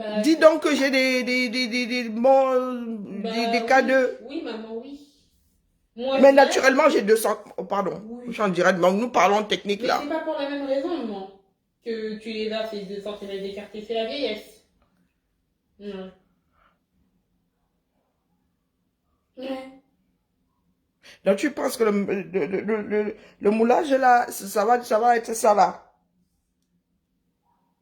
Bah, Dis donc que j'ai des cas oui. de... Oui, maman, oui. Moi, Mais hier, naturellement, j'ai 200... Oh, pardon, oui. j'en dirais, donc nous parlons technique Mais là. c'est pas pour la même raison, maman, que tu les as, ces 2 centimètres d'écarté. C'est la vieillesse. Non. Ouais. Donc tu penses que le moulage là, ça va être ça là.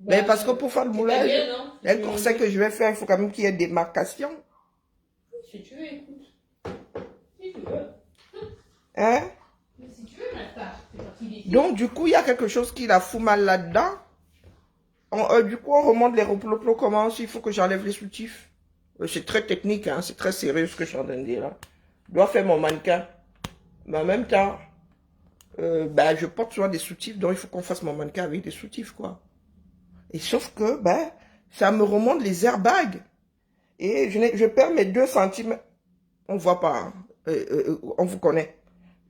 Mais Bah, parce que pour faire le c'est ta moulage, gueule, hein. un corset que je vais faire, il faut quand même qu'il y ait des démarcation. Si tu veux, écoute. Si tu veux. Hein? Mais si tu veux, ma star, c'est parti d'ici. Donc du coup, il y a quelque chose qui la fout mal là-dedans. Du coup, on remonte les replots, comment il faut que j'enlève les soutifs. C'est très technique, hein, c'est très sérieux ce que je suis en train de dire là. Je dois faire mon mannequin. Mais en même temps, ben, je porte souvent des soutifs, donc il faut qu'on fasse mon mannequin avec des soutifs, quoi. Et sauf que, ben, ça me remonte les airbags. Et je perds mes 2 centimètres. On voit pas, hein. On vous connaît.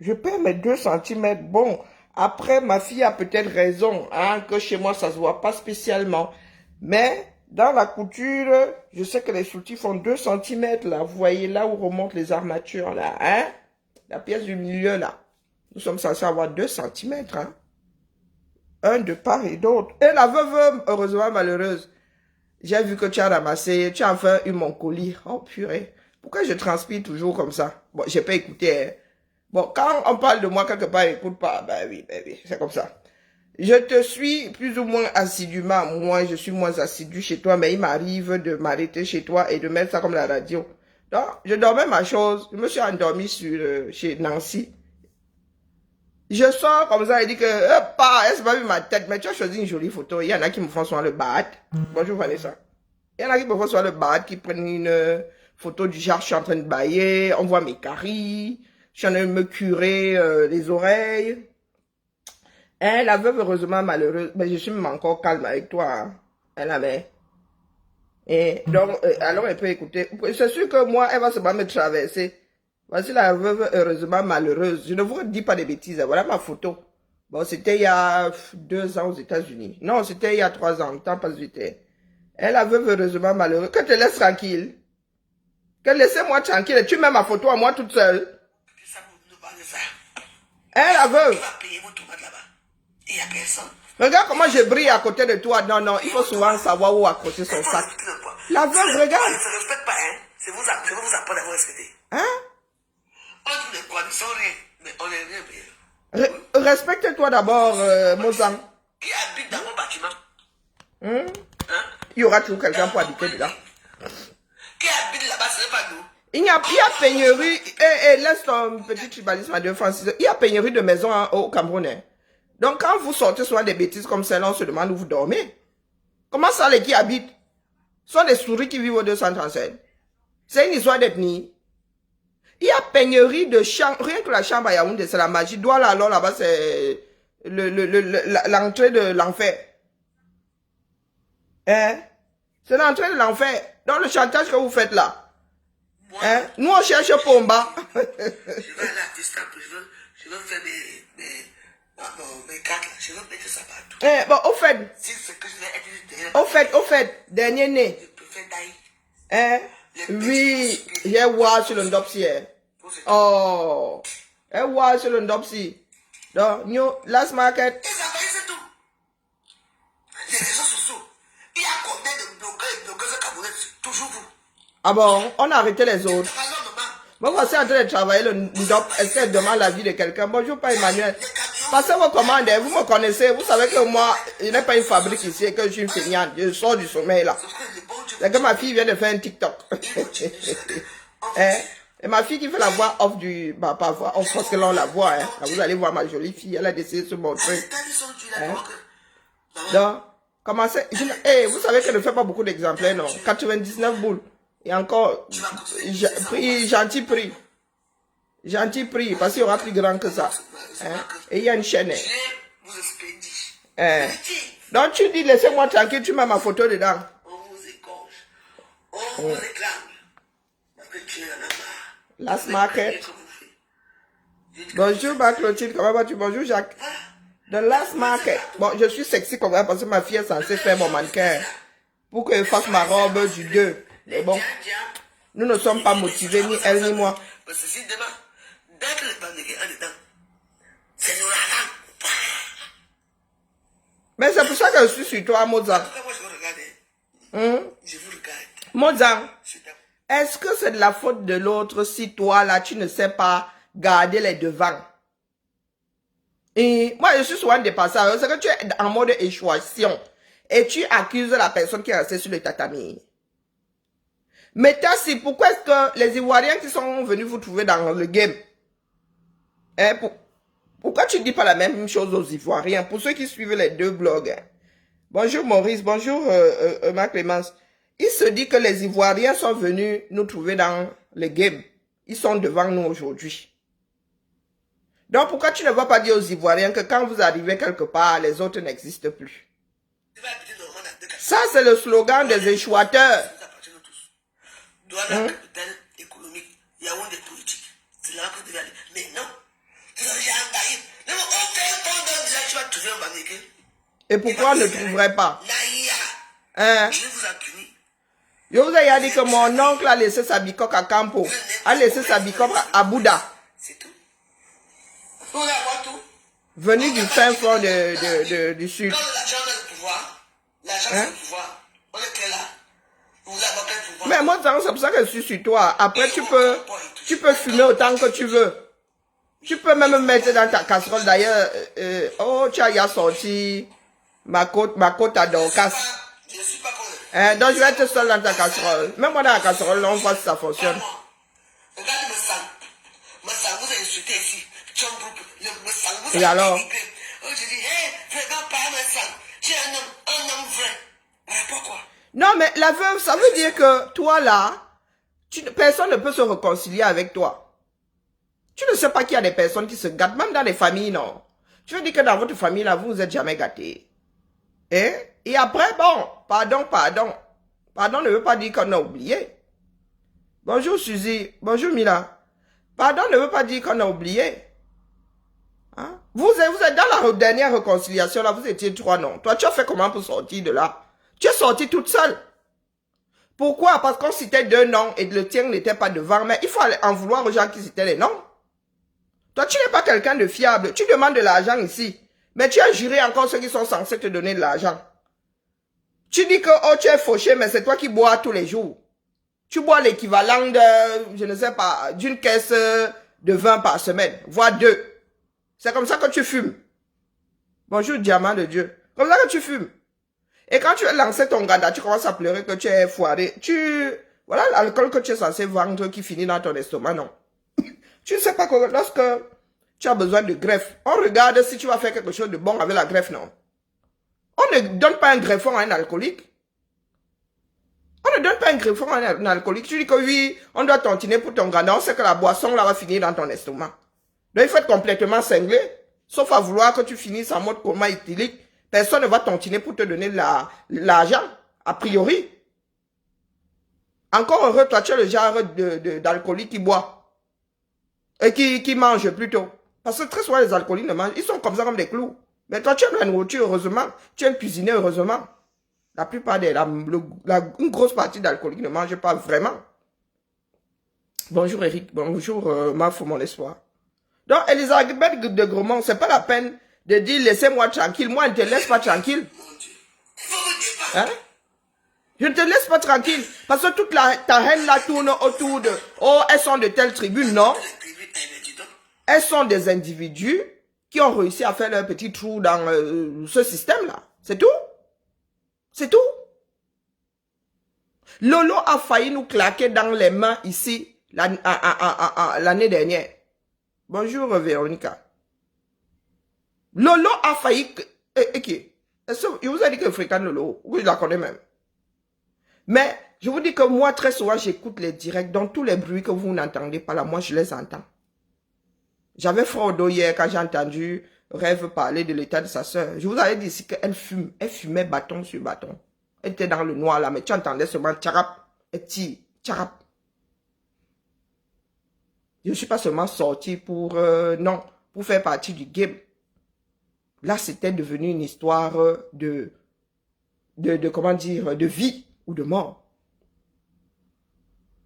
Je perds mes 2 centimètres. Bon, après, ma fille a peut-être raison, hein, que chez moi, ça se voit pas spécialement. Mais, dans la couture, je sais que les soutifs font 2 centimètres, là. Vous voyez là où remontent les armatures, là, hein? La pièce du milieu, là. Nous sommes censés avoir 2 centimètres, hein. Un de part et d'autre. Et la veuve, heureusement malheureuse, j'ai vu que tu as ramassé, tu as enfin eu mon colis. Oh purée, pourquoi je transpire toujours comme ça? Bon, j'ai pas écouté, hein. Bon, quand on parle de moi quelque part, écoute pas. Ben oui, c'est comme ça. Je te suis plus ou moins assidûment. Moi, je suis moins assidu chez toi, mais il m'arrive de m'arrêter chez toi et de mettre ça comme la radio. Donc, je dormais ma chose. Je me suis endormi chez Nancy. Je sors comme ça, il dit que, elle s'est pas vu ma tête, mais tu as choisi une jolie photo. Il y en a qui me font sur le bad. Bonjour Vanessa. Il y en a qui me font sur le bad, qui prennent une photo du genre, je suis en train de bailler, on voit mes caries, je suis en train de me curer les oreilles. Hein, la veuve, heureusement malheureuse, mais je suis même encore calme avec toi. Hein. Elle avait. Et donc, alors elle peut écouter. C'est sûr que moi, elle va se me traverser. Voici la veuve heureusement malheureuse. Je ne vous dis pas des bêtises. Voilà ma photo. Bon, c'était il y a 2 ans aux États-Unis. Non, c'était il y a 3 ans. Le temps passe vite. Elle la veuve heureusement malheureuse. Que te laisse tranquille. Que laissez-moi tranquille. Tu mets ma photo à moi toute seule. Elle la veuve. Il n'y a personne. Regarde comment je brille à côté de toi. Non, non, il faut souvent savoir où accrocher son sac. La veuve, regarde. On ne se respecte pas, hein. Je vous apprendre à vous respecter. Hein? On dit des conditions, mais on est rien payé. Respecte-toi d'abord, Mozang. Qui habite dans mon bâtiment? Hein? Hein? Il y aura toujours quelqu'un pour habiter dedans. Qui habite là-bas, ce n'est pas nous. Il y a pénurie. Laisse ton petit tribalisme à 2 francs 6 heures. Il y a pénurie de maisons au Cameroun. Hein. Donc, quand vous sortez souvent des bêtises comme celle-là, on se demande où vous dormez. Comment ça, les qui habitent? Ce sont des souris qui vivent au 237. C'est une histoire d'ethnie. Il y a pénurie de chambres. Rien que la chambre à Yaoundé, c'est la magie. Douala, alors là-bas, c'est l'entrée de l'enfer. Hein? C'est l'entrée de l'enfer. Dans le chantage que vous faites là. Moi, Hein? Nous, on cherche Pomba. je vais aller à distance. Je veux faire mes cartes là. Je veux mettre ça partout. Bon, au fait. Si c'est que je vais être Au fait, dernier né. je préfère d'ailleurs. Hein? Oui, j'ai voir sur le ndopsi. Oh, j'ai voir sur le ndopsi. Donc, new last market. Et ça va, c'est tout. Les réseaux sociaux. Il y a combien de blogueurs et blogueuses camerounaises? Toujours vous. Ah bon, on a arrêté les autres. Alors, maman, Bon, voici en train de travailler le ndop. Est-ce qu'elle demande la vie de quelqu'un? Bonjour, pas Emmanuel. Passez vos commandes, vous me connaissez. Vous savez que moi, il n'y a pas une fabrique ici et que je suis une feignante. Je sors du sommeil là. C'est que ma fille vient de faire un TikTok. Hein? Et ma fille qui fait la voix off du... Bah, pas voix off parce que là on la voit. Hein? Là, vous allez voir ma jolie fille. Elle a décidé de se montrer. Hein? Donc, commencez... vous savez qu'elle ne fait pas beaucoup d'exemplaires, non? 99 boules. Et encore... Gentil prix. Gentil prix. Parce qu'il y aura plus grand que ça. Hein? Et il y a une chaîne. Hein? Donc tu dis, laissez-moi tranquille, tu mets ma photo dedans. On vous égorge. On vous réclame. Parce que tu es en marre. Last market. Bonjour, ma Clotilde, comment vas-tu? Bonjour, Jacques. The last market. Bon, je suis sexy comme ça parce que ma fille est censée faire mon mannequin. pour que je fasse ma robe du 2. Mais bon, nous ne sommes pas motivés, ni elle ni moi. Parce que si demain, dès que le bandit est en dedans, c'est l'ouragan. Mais c'est pour ça que je suis sur toi, Mozart. Après, moi, je vous regarde. Je vous regarde. Mozart, C'est d'accord. est-ce que c'est de la faute de l'autre si toi, là, tu ne sais pas garder les devants? Et moi, je suis souvent dépassé. C'est que tu es en mode échouation. Et tu accuses la personne qui est restée sur le tatami. Mais si, pourquoi est-ce que les Ivoiriens qui sont venus vous trouver dans le game, hein, pourquoi tu ne dis pas la même chose aux Ivoiriens? Pour ceux qui suivent les deux blogs. Hein. Bonjour Maurice, bonjour ma Clémence. Il se dit que les Ivoiriens sont venus nous trouver dans le game. Ils sont devant nous aujourd'hui. Donc pourquoi tu ne vas pas dire aux Ivoiriens que quand vous arrivez quelque part, les autres n'existent plus? Ça, c'est le slogan des échouateurs. Doit la capitale économique, il y a un des politiques. C'est là que tu devais aller. Mais non. Tu n'as déjà envahi. Non, tu vas trouver un banniquet. Et pourquoi on ne trouverait pas? Hein? Je vous en puni. Je vous ai dit que mon oncle a laissé sa bicoque à Campo, a laissé sa bicoque à Bouddha. C'est tout. Vous voulez avoir tout. Venu du fin fond du sud. Quand l'argent a le pouvoir, l'argent c'est le pouvoir. On est clair là. Vous voulez avoir quel pouvoir? Mais moi, c'est pour ça que je suis sur toi. Après, tu peux fumer autant que tu veux. Tu peux même mettre dans ta casserole. D'ailleurs, oh, tu as sorti ma côte à Dorcas. Je ne suis pas comme Donc, je vais être seul dans ta casserole. Même moi, dans la casserole, on voit si ça fonctionne. Regarde me sang. Me sang, vous avez insulté ici. Me sang, vous Et alors? Oh, je dis, hé, vraiment pas me sang. Tu es un homme vrai. Voilà pourquoi. Non, mais la veuve, ça veut dire que toi, là, personne ne peut se réconcilier avec toi. Tu ne sais pas qu'il y a des personnes qui se gâtent, même dans les familles, non. Tu veux dire que dans votre famille, là, vous n'êtes jamais gâtés. Hein? Et après, bon, pardon. Pardon ne veut pas dire qu'on a oublié. Bonjour Suzy, bonjour Mila. Pardon ne veut pas dire qu'on a oublié. Hein? Vous êtes dans la dernière réconciliation, là, vous étiez 3, non? Toi, tu as fait comment pour sortir de là? Tu es sortie toute seule. Pourquoi? Parce qu'on citait 2 noms et le tien n'était pas devant. Mais il faut en vouloir aux gens qui citaient les noms. Toi, tu n'es pas quelqu'un de fiable. Tu demandes de l'argent ici. Mais tu as juré encore ceux qui sont censés te donner de l'argent. Tu dis que oh, tu es fauché, mais c'est toi qui bois tous les jours. Tu bois l'équivalent de, je ne sais pas, d'une caisse de vin par semaine, voire 2. C'est comme ça que tu fumes. Bonjour, diamant de Dieu. Comme ça que tu fumes. Et quand tu as lancé ton gada, tu commences à pleurer que tu es foiré. Voilà l'alcool que tu es censé vendre qui finit dans ton estomac, non. Tu ne sais pas que lorsque tu as besoin de greffe, on regarde si tu vas faire quelque chose de bon avec la greffe, non. On ne donne pas un greffon à un alcoolique. On ne donne pas un greffon à un alcoolique. Tu dis que oui, on doit tontiner pour ton gada, on sait que la boisson là va finir dans ton estomac. Donc il faut être complètement cinglé, sauf à vouloir que tu finisses en mode coma éthylique. Personne ne va tontiner pour te donner l'argent, a priori. Encore heureux, toi, tu es le genre d'alcoolique qui boit. Et qui mange plutôt. Parce que très souvent, les alcooliques ne mangent. Ils sont comme ça, comme des clous. Mais toi, tu aimes la nourriture, heureusement. Tu aimes cuisiner, heureusement. La plupart une grosse partie d'alcooliques ne mangent pas vraiment. Bonjour Eric, bonjour Mafo, mon espoir. Donc, Elisabeth de Gromont, c'est pas la peine de dire laissez-moi tranquille. Moi, je ne te laisse pas tranquille. Hein? Je ne te laisse pas tranquille. Parce que toute ta haine là tourne autour de oh, elles sont de telle tribu. Non. Elles sont des individus qui ont réussi à faire leur petit trou dans ce système-là. C'est tout. C'est tout. Lolo a failli nous claquer dans les mains ici l'année dernière. Bonjour Véronica. Lolo a failli... Je vous ai dit que je fréquente Lolo. Oui, je la connais même. Mais je vous dis que moi, très souvent, j'écoute les directs. Donc, tous les bruits que vous n'entendez pas là, moi, je les entends. J'avais Frodo hier quand j'ai entendu Rêve parler de l'état de sa soeur. Je vous avais dit ici qu'elle fume. Elle fumait bâton sur bâton. Elle était dans le noir là, mais tu entendais seulement tcharap et ti, tcharap. Je ne suis pas seulement sorti pour... non, pour faire partie du game. Là, c'était devenu une histoire de comment dire, de vie ou de mort.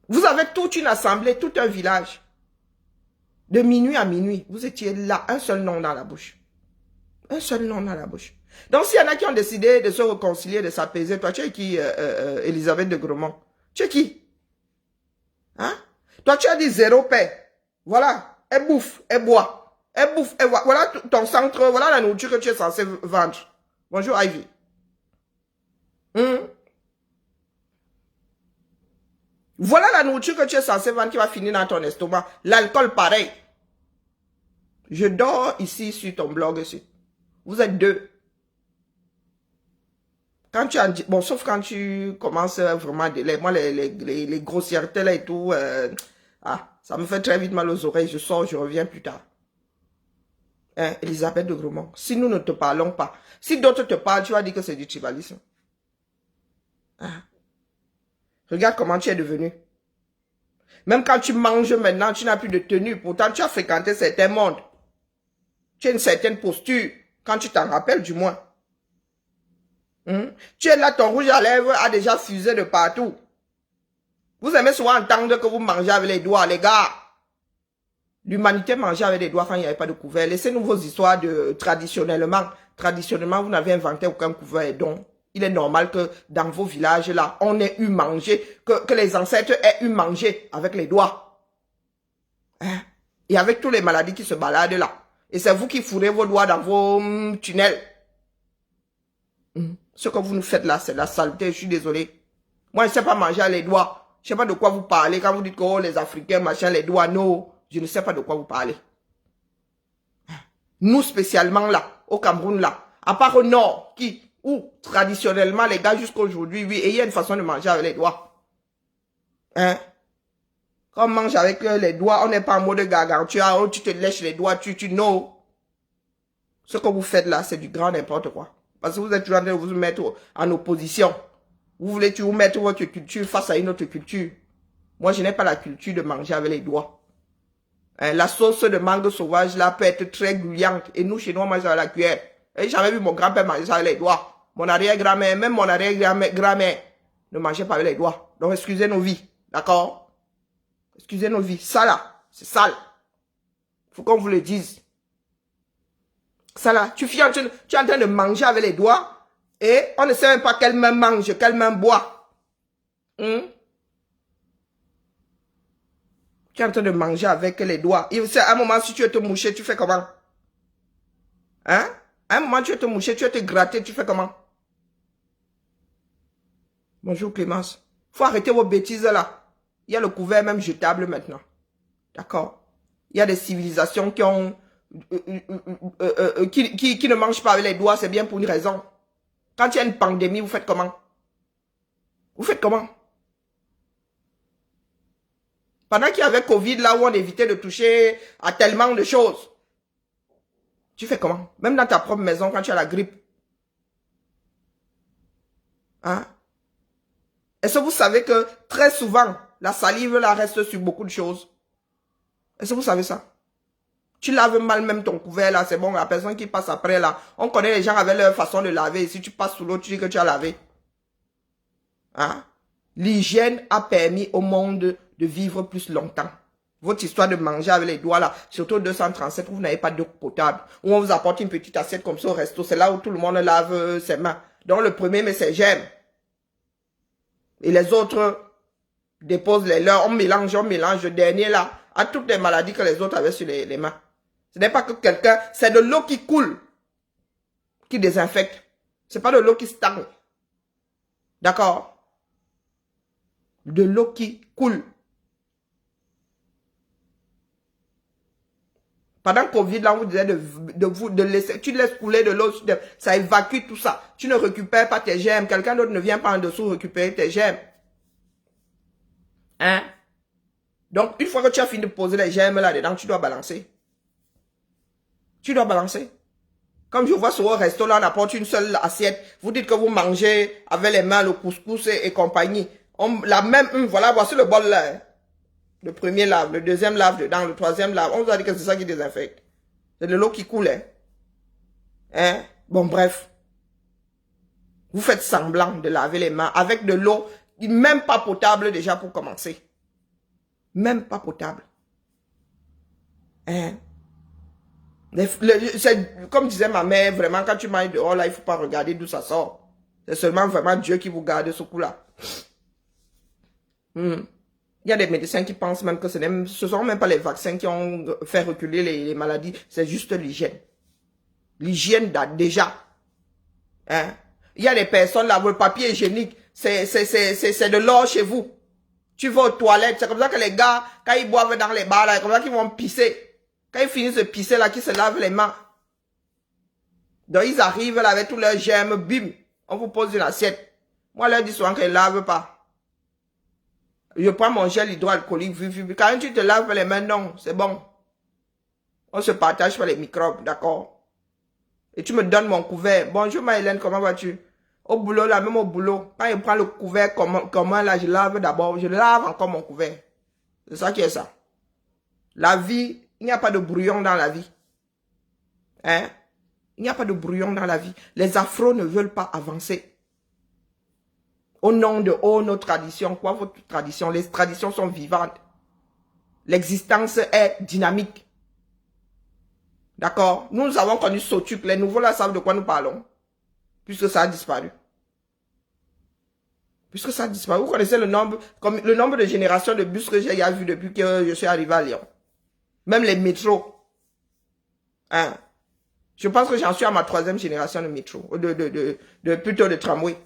Vous avez toute une assemblée, tout un village. De minuit à minuit, vous étiez là, un seul nom dans la bouche. Un seul nom dans la bouche. Donc, s'il y en a qui ont décidé de se réconcilier, de s'apaiser, toi, tu es qui, Elisabeth de Gromont? Tu es qui? Hein? Toi, tu as dit zéro paix. Voilà. Elle bouffe, elle boit. Elle bouffe, elle boit. Voilà ton centre, voilà la nourriture que tu es censé vendre. Bonjour, Ivy. Voilà la nourriture que tu es censé vendre qui va finir dans ton estomac. L'alcool, pareil. Je dors ici sur ton blog aussi. Vous êtes deux. Quand tu as, bon, sauf quand tu commences vraiment, moi, les grossièretés là et tout, ça me fait très vite mal aux oreilles. Je sors, je reviens plus tard. Hein, Elisabeth de Gromont, si nous ne te parlons pas, si d'autres te parlent, tu vas dire que c'est du tribalisme. Hein? Regarde comment tu es devenu. Même quand tu manges maintenant, tu n'as plus de tenue. Pourtant, tu as fréquenté certains mondes. Tu as une certaine posture. Quand tu t'en rappelles, du moins. Tu es là, ton rouge à lèvres a déjà fusé de partout. Vous aimez souvent entendre que vous mangez avec les doigts, les gars. L'humanité mangeait avec les doigts quand il n'y avait pas de couvert. Laissez-nous vos histoires de traditionnellement. Traditionnellement, vous n'avez inventé aucun couvert. Donc, il est normal que dans vos villages là, on ait eu mangé, que les ancêtres aient eu mangé avec les doigts. Hein? Et avec toutes les maladies qui se baladent là. Et c'est vous qui fourrez vos doigts dans vos tunnels. Ce que vous nous faites là, c'est la saleté, je suis désolé. Moi, je ne sais pas manger les doigts. Je ne sais pas de quoi vous parlez. Quand vous dites que oh, les Africains, machin, les doigts, non. Je ne sais pas de quoi vous parlez. Nous, spécialement là, au Cameroun là, à part au Nord, où traditionnellement, les gars, jusqu'à aujourd'hui, oui, et il y a une façon de manger avec les doigts. Hein? Quand on mange avec les doigts, on n'est pas en mode gargantua, oh, tu te lèches les doigts, non. Ce que vous faites là, c'est du grand n'importe quoi. Parce que vous êtes toujours en train de vous mettre en opposition. Vous voulez toujours mettre votre culture face à une autre culture. Moi, je n'ai pas la culture de manger avec les doigts. Hein, la sauce de mangue sauvage là peut être très gluante. Et nous, chez nous, on mange avec la cuillère. Et j'avais vu mon grand-père manger ça avec les doigts. Mon arrière-grand-mère, même mon arrière-grand-mère ne mangeait pas avec les doigts. Donc, excusez nos vies. D'accord? Excusez nos vies. Ça là, c'est sale. Faut qu'on vous le dise. Ça là, tu es en train de manger avec les doigts et on ne sait même pas quelle main mange, quelle main boit. Tu es en train de manger avec les doigts. Et à un moment, si tu veux te moucher, tu fais comment? Hein? À un moment, tu veux te moucher, tu veux te gratter, tu fais comment? Bonjour Clémence. Faut arrêter vos bêtises là. Il y a le couvert même jetable maintenant. D'accord? Il y a des civilisations qui ont... qui ne mangent pas avec les doigts, c'est bien pour une raison. Quand il y a une pandémie, vous faites comment? Vous faites comment? Pendant qu'il y avait Covid, là où on évitait de toucher à tellement de choses. Tu fais comment? Même dans ta propre maison, quand tu as la grippe. Hein? Est-ce que vous savez que très souvent, la salive là reste sur beaucoup de choses? Est-ce que vous savez ça? Tu laves mal même ton couvert là, c'est bon, la personne qui passe après là. On connaît les gens avec leur façon de laver. Si tu passes sous l'eau, tu dis que tu as lavé. Hein? L'hygiène a permis au monde de vivre plus longtemps. Votre histoire de manger avec les doigts là, surtout 237, vous n'avez pas d'eau potable. Où on vous apporte une petite assiette comme ça au resto, c'est là où tout le monde lave ses mains. Donc le premier, mais c'est j'aime. Et les autres déposent les leurs, on mélange. Le dernier là a toutes les maladies que les autres avaient sur les mains. Ce n'est pas que quelqu'un, c'est de l'eau qui coule, qui désinfecte. C'est pas de l'eau qui stagne. D'accord? De l'eau qui coule. Pendant Covid, là, on vous disait de laisser, tu laisses couler de l'eau, ça évacue tout ça. Tu ne récupères pas tes germes. Quelqu'un d'autre ne vient pas en dessous récupérer tes germes. Hein? Donc, une fois que tu as fini de poser les germes là-dedans, tu dois balancer. Tu dois balancer. Comme je vois sur un resto, là, on apporte une seule assiette. Vous dites que vous mangez avec les mains le couscous et compagnie. La même, voilà, voici le bol là. Le premier lave, le deuxième lave dedans, le troisième lave. On vous a dit que c'est ça qui désinfecte. C'est de l'eau qui coule. Hein? Bon, bref. Vous faites semblant de laver les mains avec de l'eau, même pas potable déjà pour commencer. Même pas potable. Hein? Comme disait ma mère, vraiment, quand tu manges dehors, là, il ne faut pas regarder d'où ça sort. C'est seulement vraiment Dieu qui vous garde ce coup-là. Il y a des médecins qui pensent même que ce ne sont même pas les vaccins qui ont fait reculer les maladies, c'est juste l'hygiène. L'hygiène date déjà. Hein? Il y a des personnes là, le papier hygiénique, c'est de l'or chez vous. Tu vas aux toilettes, c'est comme ça que les gars, quand ils boivent dans les bars, là, c'est comme ça qu'ils vont pisser. Quand ils finissent de pisser, là, qu'ils se lavent les mains. Donc, ils arrivent là avec tous leurs germes, bim, on vous pose une assiette. Moi, leur dis souvent qu'ils ne lavent pas. Je prends mon gel hydroalcoolique, quand tu te laves les mains, non, c'est bon. On se partage pas les microbes, d'accord? Et tu me donnes mon couvert. Bonjour, Maëlène, comment vas-tu? Au boulot, là, même au boulot, quand je prends le couvert commun, là, je lave d'abord, je lave encore mon couvert. C'est ça qui est ça. La vie, il n'y a pas de brouillon dans la vie. Hein? Il n'y a pas de brouillon dans la vie. Les afros ne veulent pas avancer. Au nom de nos traditions, quoi, votre tradition? Les traditions sont vivantes. L'existence est dynamique. D'accord? Nous avons connu Sotuk. Les nouveaux là savent de quoi nous parlons. Puisque ça a disparu. Puisque ça a disparu. Vous connaissez le nombre de générations de bus que j'ai vu depuis que je suis arrivé à Lyon. Même les métros. Hein? Je pense que j'en suis à ma 3e génération de métro. Plutôt de tramway.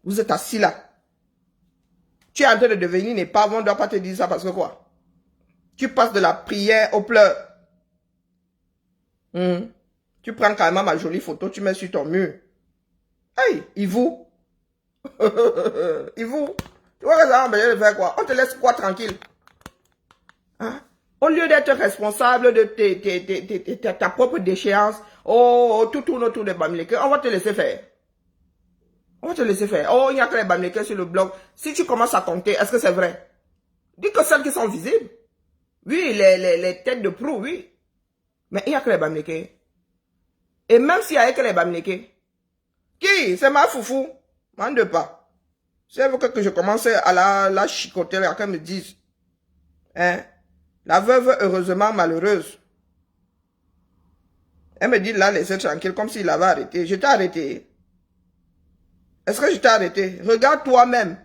Vous êtes assis là. Tu es en train de devenir une épave. On ne doit pas te dire ça parce que quoi? Tu passes de la prière aux pleurs. Tu prends carrément ma jolie photo, tu mets sur ton mur. Hey, Yvou. Yvou. Tu vois que ça va empêcher de faire quoi? On te laisse quoi tranquille? Hein? Au lieu d'être responsable de ta propre déchéance, tout tourne autour des Bamileke, on va te laisser faire. On va te laisser faire. Oh, il n'y a que les Bamileke sur le blog. Si tu commences à compter, est-ce que c'est vrai? Dis que celles qui sont visibles. Oui, les têtes de proue, oui. Mais il n'y a que les Bamileke. Et même s'il n'y a que les Bamileke, qui? C'est ma foufou. Mande pas. C'est que je commence à la chicoter, là, qu'elle me dise. Hein? La veuve, heureusement malheureuse. Elle me dit, là, laissez tranquille, comme s'il avait arrêté. Je t'ai arrêté. Est-ce que je t'ai arrêté? Regarde toi-même.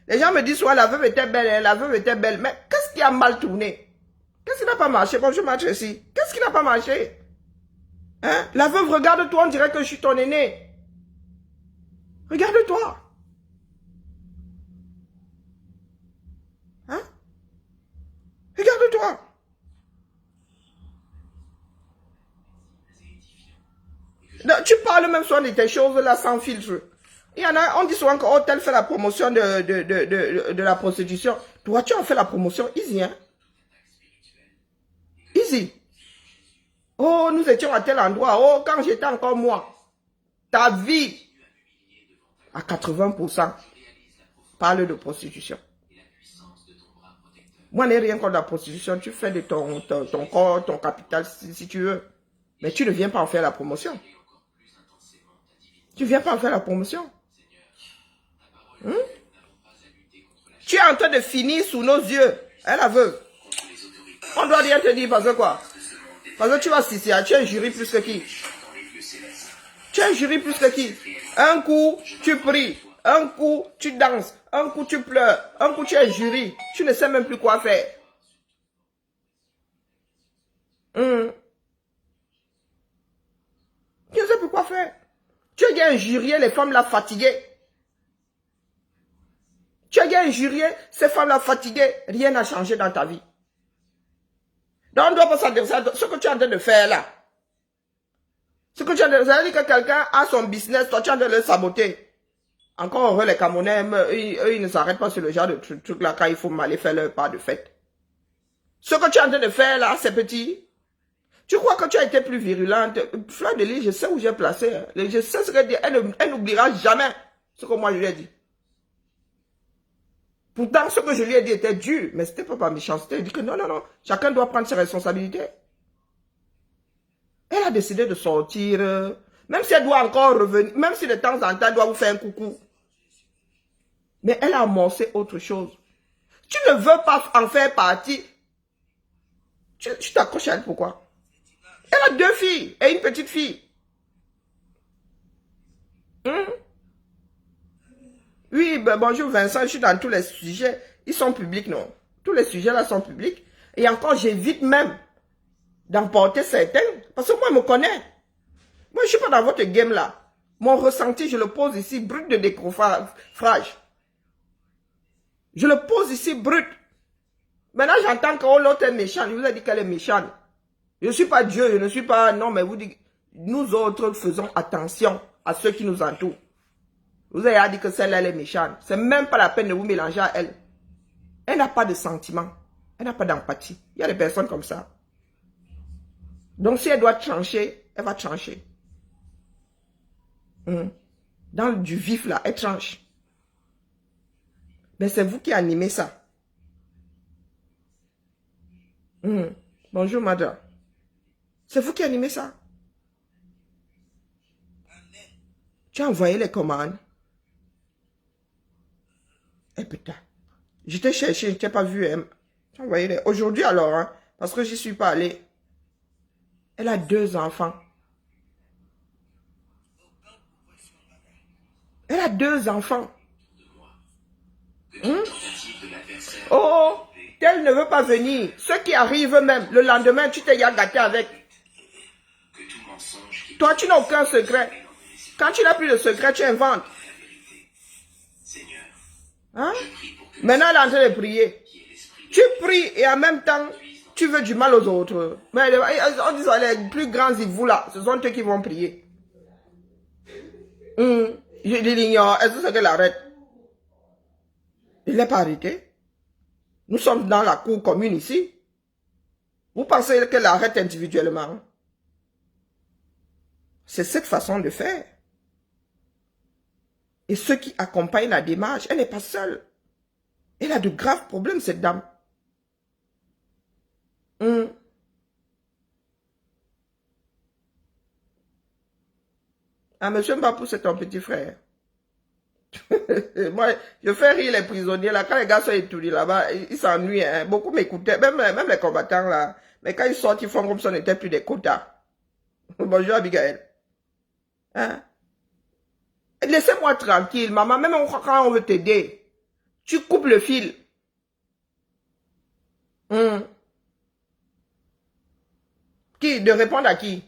Les gens me disent, soit la veuve était belle, la veuve était belle. Mais qu'est-ce qui a mal tourné? Qu'est-ce qui n'a pas marché? Bonjour, ma Tracy. Qu'est-ce qui n'a pas marché? Hein? La veuve, regarde-toi, on dirait que je suis ton aîné. Regarde-toi. Hein? Regarde-toi. Tu parles même souvent de tes choses là sans filtre. Il y en a, on dit souvent que oh, tel fait la promotion de la prostitution. Toi, tu en fais la promotion easy, hein? Easy. Oh, nous étions à tel endroit. Oh, quand j'étais encore moi. Ta vie, à 80%, parle de prostitution. Moi, je n'ai rien contre la prostitution. Tu fais de ton corps, ton capital, si tu veux. Mais tu ne viens pas en faire la promotion. Tu ne viens pas en faire la promotion. Tu es en train de finir sous nos yeux. Elle la veuve. On doit rien te dire parce que quoi? Parce que tu vas ici, tu es un jury plus que qui? Tu es un jury plus que qui? Un coup, tu pries. Un coup, tu danses. Un coup, tu pleures. Un coup, tu es jury. Tu ne sais même plus quoi faire. Tu ne sais plus quoi faire. Tu as bien injurié les femmes là fatiguées. Tu as bien injurié ces femmes là fatiguées. Rien n'a changé dans ta vie. Donc on ne doit pas s'intéresser à ce que tu es en train de faire là. Ce que tu es en train de faire, ça veut dire que quelqu'un a son business, toi tu es en train de le saboter. Encore heureux les Camerounais, eux ils ne s'arrêtent pas sur le genre de truc là quand il faut aller faire leur part de fête. Ce que tu es en train de faire là, c'est petit. Tu crois que tu as été plus virulente? Fleur de Lys, je sais où j'ai placé. Je sais ce qu'elle dit. Elle n'oubliera jamais ce que moi je lui ai dit. Pourtant, ce que je lui ai dit était dur, mais c'était pas par méchanceté. Elle dit que non, chacun doit prendre ses responsabilités. Elle a décidé de sortir, même si elle doit encore revenir, même si de temps en temps elle doit vous faire un coucou. Mais elle a amorcé autre chose. Tu ne veux pas en faire partie. Tu t'accroches à elle, pourquoi? Elle a 2 filles et une petite fille. Oui, ben bonjour Vincent, je suis dans tous les sujets. Ils sont publics, non? Tous les sujets là sont publics. Et encore, j'évite même d'emporter certains. Parce que moi, je me connais. Moi, je ne suis pas dans votre game là. Mon ressenti, je le pose ici, brut de décoffrage. Je le pose ici, brut. Maintenant, j'entends que l'autre est méchant. Je vous ai dit qu'elle est méchante. Je ne suis pas Dieu, je ne suis pas... Non, mais vous dites, nous autres faisons attention à ceux qui nous entourent. Vous avez dit que celle-là, elle est méchante. C'est même pas la peine de vous mélanger à elle. Elle n'a pas de sentiments. Elle n'a pas d'empathie. Il y a des personnes comme ça. Donc, si elle doit trancher, elle va trancher. Dans du vif, là, elle tranche. Mais c'est vous qui animez ça. Bonjour, madame. C'est vous qui animez ça. Tu as envoyé les commandes. Eh putain. Je t'ai cherché, je ne t'ai pas vu. Hein. Tu as envoyé les... Aujourd'hui alors, hein, parce que je ne suis pas allée. Elle a 2 enfants. Elle a 2 enfants. Oh, tel ne veut pas venir. Ceux qui arrivent même, le lendemain, tu t'es gâté avec. Toi, tu n'as aucun secret. Quand tu n'as plus de secret, tu inventes. Hein? Maintenant, elle est en train de prier. Tu pries et en même temps, tu veux du mal aux autres. Mais on dit les plus grands vous là, ce sont eux qui vont prier. Je l'ignore. Est-ce que c'est qu'elle arrête? Il n'est pas arrêté. Nous sommes dans la cour commune ici. Vous pensez qu'elle arrête individuellement? C'est cette façon de faire. Et ceux qui accompagnent la démarche, elle n'est pas seule. Elle a de graves problèmes, cette dame. Ah, monsieur Mbapou, c'est ton petit frère. Moi, je fais rire les prisonniers, là. Quand les gars sont étourdis là-bas, ils s'ennuient. Hein. Beaucoup m'écoutaient, même les combattants, là. Mais quand ils sortent, ils font comme si on n'était plus des quotas. Bonjour, Abigail. Hein? Laissez-moi tranquille, maman. Même quand on veut t'aider, tu coupes le fil. Qui? De répondre à qui?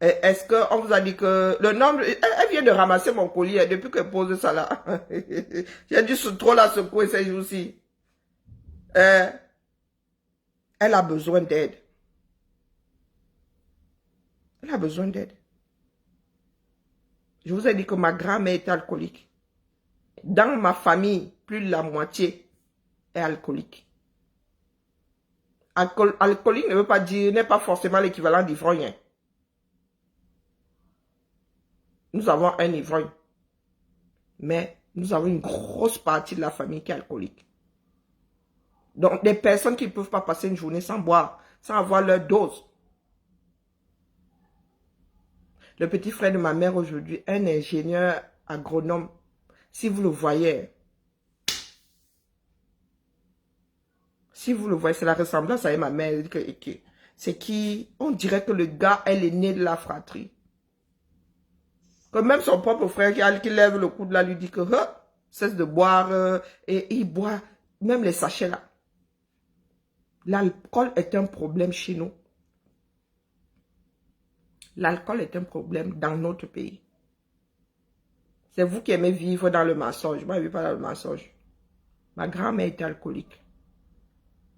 Est-ce qu'on vous a dit que le nombre... Elle vient de ramasser mon colis depuis qu'elle pose ça là. J'ai dû trop la secouer ces jours-ci. Elle a besoin d'aide. Elle a besoin d'aide. Je vous ai dit que ma grand-mère est alcoolique. Dans ma famille, plus de la moitié est alcoolique. Alcoolique ne veut pas dire, n'est pas forcément l'équivalent d'ivrogne. Nous avons un ivrogne. Mais nous avons une grosse partie de la famille qui est alcoolique. Donc, des personnes qui ne peuvent pas passer une journée sans boire, sans avoir leur dose. Le petit frère de ma mère aujourd'hui, un ingénieur agronome, si vous le voyez, c'est la ressemblance avec ma mère. C'est qui, on dirait que le gars est l'aîné de la fratrie. Que même son propre frère qui lève le coude là lui dit que cesse de boire et il boit même les sachets là. L'alcool est un problème chez nous. L'alcool est un problème dans notre pays. C'est vous qui aimez vivre dans le mensonge. Moi, je ne vis pas dans le mensonge. Ma grand-mère était alcoolique.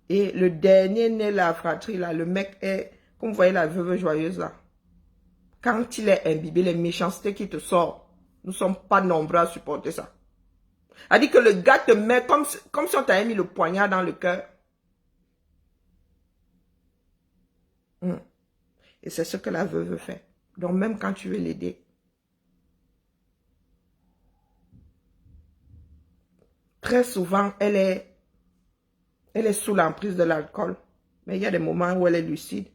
Et le dernier né de la fratrie, là, le mec est, comme vous voyez la veuve joyeuse là. Quand il est imbibé, les méchancetés qui te sortent, nous ne sommes pas nombreux à supporter ça. Elle dit que le gars te met comme si on t'avait mis le poignard dans le cœur. Et c'est ce que la veuve fait. Donc même quand tu veux l'aider, très souvent, elle est sous l'emprise de l'alcool. Mais il y a des moments où elle est lucide.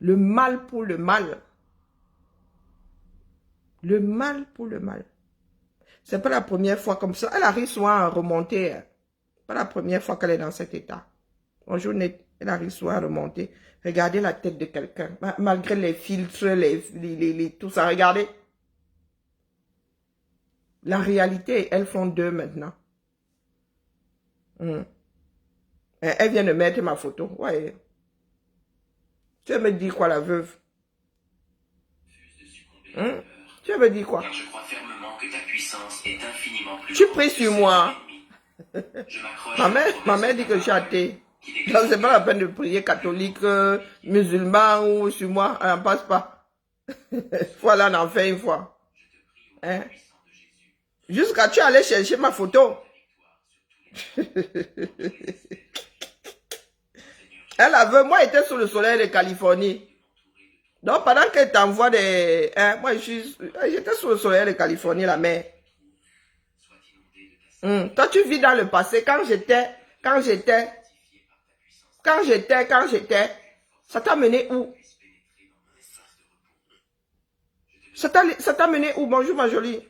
Le mal pour le mal. Le mal pour le mal. C'est pas la première fois comme ça. Elle arrive souvent à remonter. Pas la première fois qu'elle est dans cet état. Bonjour, elle arrive souvent à remonter. Regardez la tête de quelqu'un. Malgré les filtres, tout ça. Regardez. La réalité, elles font deux maintenant. Elle vient de mettre ma photo. Ouais. Tu veux me dire quoi, la veuve? Tu veux me dire quoi? Car je crois fermement que ta puissance est infiniment plus Tu grande pries que sur celle moi. de l'ennemi. Je m'accroche Ma à la mère promesse dit de que ta je suis parole, athée. qui Donc déclare c'est pas la peine de prier catholique, musulman ou sur moi. Elle n'en passe pas. Voilà, on en fait une fois. Hein? Jusqu'à tu allais chercher ma photo. Elle avait, moi j'étais sous le soleil de Californie. Donc pendant qu'elle t'envoie des... Hein, moi j'étais sous le soleil de Californie, la mer. Toi tu vis dans le passé. Quand j'étais, ça t'a mené où? Ça t'a mené où? Bonjour ma jolie.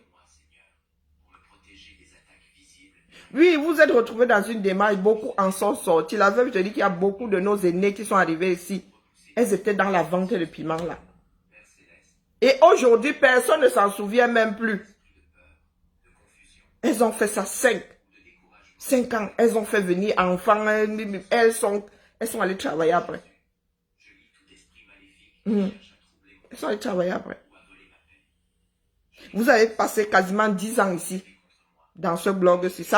Oui, vous êtes retrouvés dans une démarche, beaucoup en sont sortis. La veuve, je dis qu'il y a beaucoup de nos aînés qui sont arrivés ici. Elles étaient dans la vente de piment là. Et aujourd'hui, personne ne s'en souvient même plus. Elles ont fait ça 5 ans. Elles ont fait venir enfants. Elles sont allées travailler après. Elles sont allées travailler après. Vous avez passé quasiment 10 ans ici. Dans ce blog-ci.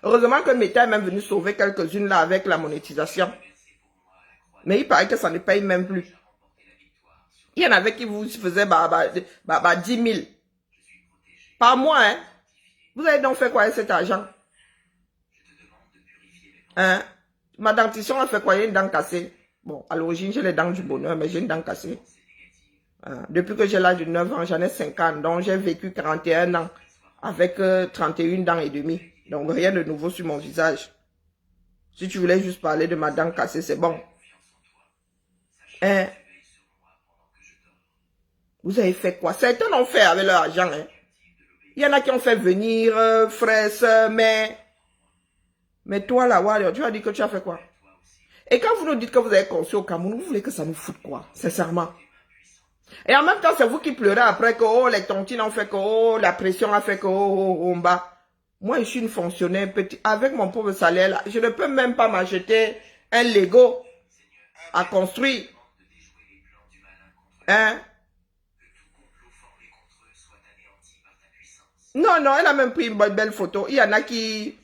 Heureusement que Meta est même venu sauver quelques-unes là avec la monétisation. Mais il paraît que ça ne paye même plus. Il y en avait qui vous faisaient 10 000 par mois. Hein? Vous avez donc fait quoi avec cet argent? Hein? Ma dentition a fait quoi? Il y a une dent cassée. Bon, à l'origine, j'ai les dents du bonheur, mais j'ai une dent cassée. Depuis que j'ai l'âge de 9 ans, j'en ai 50. Donc, j'ai vécu 41 ans. Avec 31 dents et demi. Donc, rien de nouveau sur mon visage. Si tu voulais juste parler de ma dent cassée, c'est bon. Hein? Vous avez fait quoi? Certains l'ont fait avec leur argent. Hein? Il y en a qui ont fait venir frères, sœurs, mais toi là, Wario, tu as dit que tu as fait quoi? Et quand vous nous dites que vous avez conçu au Cameroun, vous voulez que ça nous foute quoi? Sincèrement. Et en même temps, c'est vous qui pleurez après que oh, les tontines ont fait que oh, la pression a fait que oh, on bat. Moi, je suis une fonctionnaire petit. Avec mon pauvre salaire là, je ne peux même pas m'acheter un Lego à construire. Hein? Non, elle a même pris une belle photo. Il y en a qui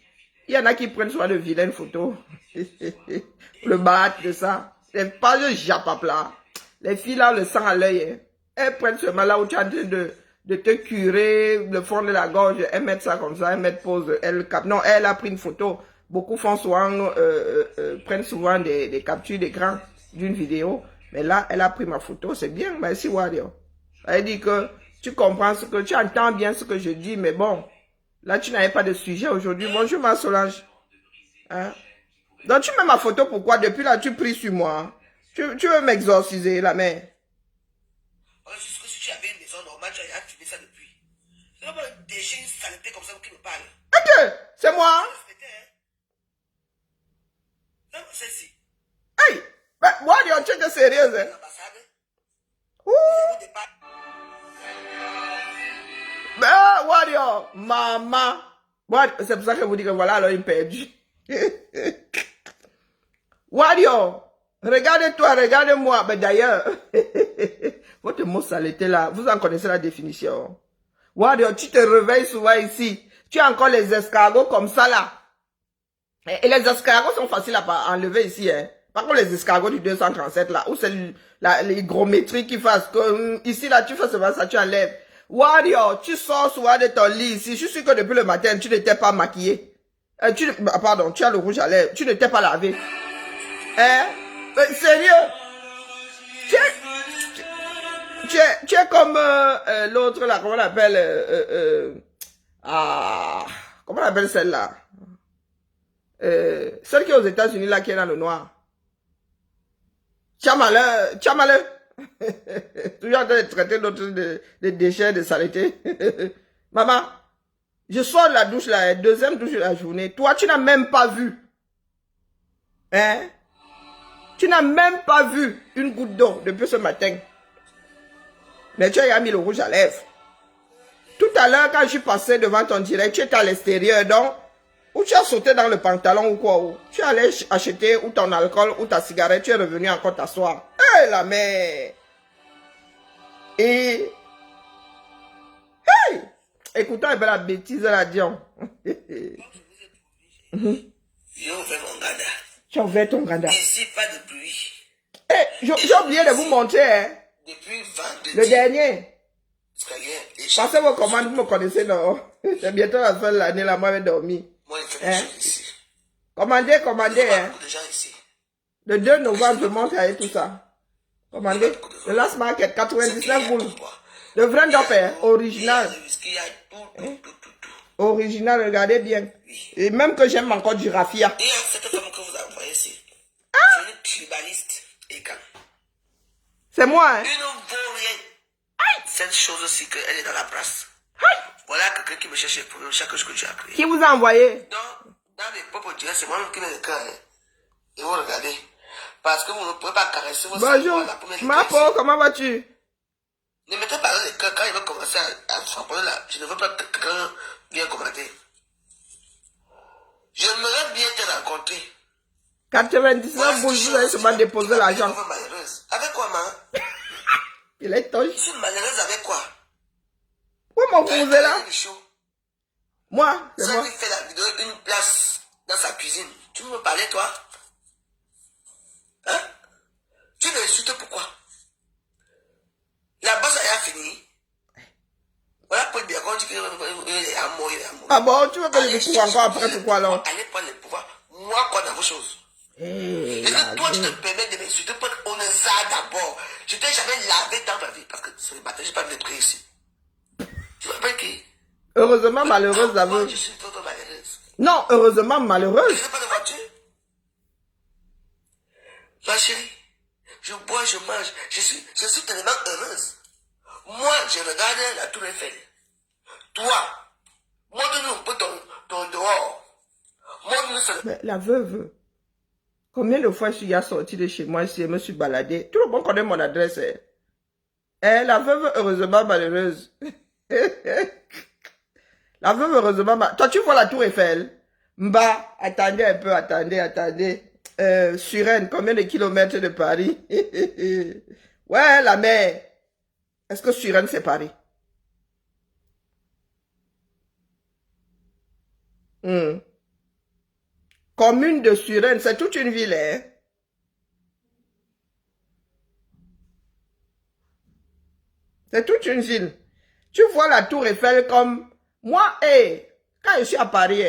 prennent soin de vilaines photos. Le battre de ça. C'est pas le japapla. Les filles là, le sang à l'œil. Hein. Elles prennent ce mal là où tu es en train de te curer le fond de la gorge. Elles mettent ça comme ça, elles mettent pause, elles capent. Non, elle a pris une photo. Beaucoup font souvent, prennent souvent des captures d'écran d'une vidéo. Mais là, elle a pris ma photo. C'est bien, merci Wario. Elle dit que tu comprends ce que tu entends bien ce que je dis, mais bon, là tu n'avais pas de sujet aujourd'hui. Bonjour ma Solange. Hein? Donc tu mets ma photo pourquoi? Depuis là tu pries sur moi. Tu veux m'exorciser, la mère? Jusque si tu avais une maison normale, tu as activé ça depuis. C'est pas un déchet, une saleté comme ça qui me parle. Ok, c'est moi. Non, celle-ci. Hey, Wario, tu es sérieuse? Hein? Wario, maman. C'est pour ça que vous dites que voilà, alors il perdu. Wario, regardez-toi, regardez-moi. Mais d'ailleurs, votre mot saleté là, vous en connaissez la définition. Wario, tu te réveilles souvent ici. Tu as encore les escargots comme ça là. Et les escargots sont faciles à enlever ici. Hein. Par contre, les escargots du 237 là, où c'est l'hygrométrie qui fasse que ici là, tu fais seulement ça, tu enlèves. Wario, tu sors souvent de ton lit ici. Je suis sûr que depuis le matin, tu n'étais pas maquillé. Pardon, tu as le rouge à lèvres. Tu n'étais pas lavé. Hein? Sérieux? Tu es comme l'autre là, comment on l'appelle? Comment on appelle celle-là? Celle qui est aux États-Unis là, qui est dans le noir. Tu as malheur. Toujours en train de traiter d'autres de déchets, de saleté. Maman, je sors de la douche là, deuxième douche de la journée. Toi, tu n'as même pas vu. Hein? Tu n'as même pas vu une goutte d'eau depuis ce matin. Mais tu as mis le rouge à lèvres. Tout à l'heure, quand je suis passé devant ton direct, tu étais à l'extérieur, donc, ou tu as sauté dans le pantalon ou quoi, ou tu allais acheter ou ton alcool ou ta cigarette, tu es revenu encore t'asseoir. Hé, la mère! Et... Hey! Écoutons un peu la bêtise là, Dion. J'ai ouvert mon gada. Tu as ouvert ton gada. Ici, pas de pluie. Hey, j'ai oublié de vous montrer, hein, Depuis vendredi. le dernier. Jusqu'à hier, et Passez vos commandes, vous me connaissez, non? C'est bientôt la fin de l'année, là, moi, je vais dormir. moi, il fait des choses ici. Commandez, Il y a hein. beaucoup de gens ici. Le 2 novembre, je monte avec tout ça. Commandez. Le Last Market, 99 boules. Le vrai dopé, original. Il y a le whisky, il y a tout. Original, regardez bien. Et même que j'aime encore du raffia. Et il y a cette femme que vous envoyez ici. Ah! C'est une tribaliste. Et quand C'est moi, hein. il ne vaut rien. Cette chose-ci, qu'elle est dans la place. Voilà quelqu'un qui me cherche pour chaque chose que tu as créé. Qui vous a envoyé? Donc, dans les propres directs, c'est moi-même qui mets le cœur. Hein. Et vous regardez. Parce que vous ne pouvez pas caresser vos Bonjour. la première Ma lettre ici. pauvre, comment vas-tu? Ne mettez pas dans le cœur quand il va commencer à frapper là. Je ne veux pas que quelqu'un vienne commenter. J'aimerais bien te rencontrer. 99 boules, vous allez seulement déposer l'argent. Malheureuse. Avec quoi, maman? Il est toche. Je suis malheureuse avec quoi? Où mon vous êtes là? Moi, c'est Ça moi. lui fait la vidéo une place dans sa cuisine. Tu veux me parler, toi? Hein? Tu m'insultes pourquoi? La bosse a fini. Voilà pour dire qu'on dit qu'il est à mort, il est à mort. Ah bon, tu veux que je découvre encore après, pourquoi alors? Allez prendre le pouvoir. Moi, quoi dans vos choses? Eh, Et que toi, tu te permets de m'insulter pour être honnête d'abord. Je t'ai jamais lavé dans ma vie. Parce que ce matin, je n'ai pas de prier ici. Tu m'appelles qui? Heureusement malheureuse, Moi, aveu. je suis vraiment malheureuse. Non, heureusement malheureuse. Je n'ai pas de voiture. Ma chérie, je bois, je mange. Je suis tellement heureuse. Moi, je regarde la tour Eiffel. Toi, montre-nous un peu ton dehors. Montre-nous ça. Mais la veuve, combien de fois je suis sorti de chez moi, je me suis baladé. Tout le monde connaît mon adresse. Hein. Eh, la veuve, heureusement malheureuse. La veuve, heureusement malheureuse. Toi, tu vois la tour Eiffel? Mba, attendez un peu, attendez. Suresnes, combien de kilomètres de Paris? Ouais, la mer. Est-ce que Suresnes, c'est Paris? Commune de Suresnes, c'est toute une ville, hein? C'est toute une ville. Tu vois la tour Eiffel comme... Moi, quand je suis à Paris,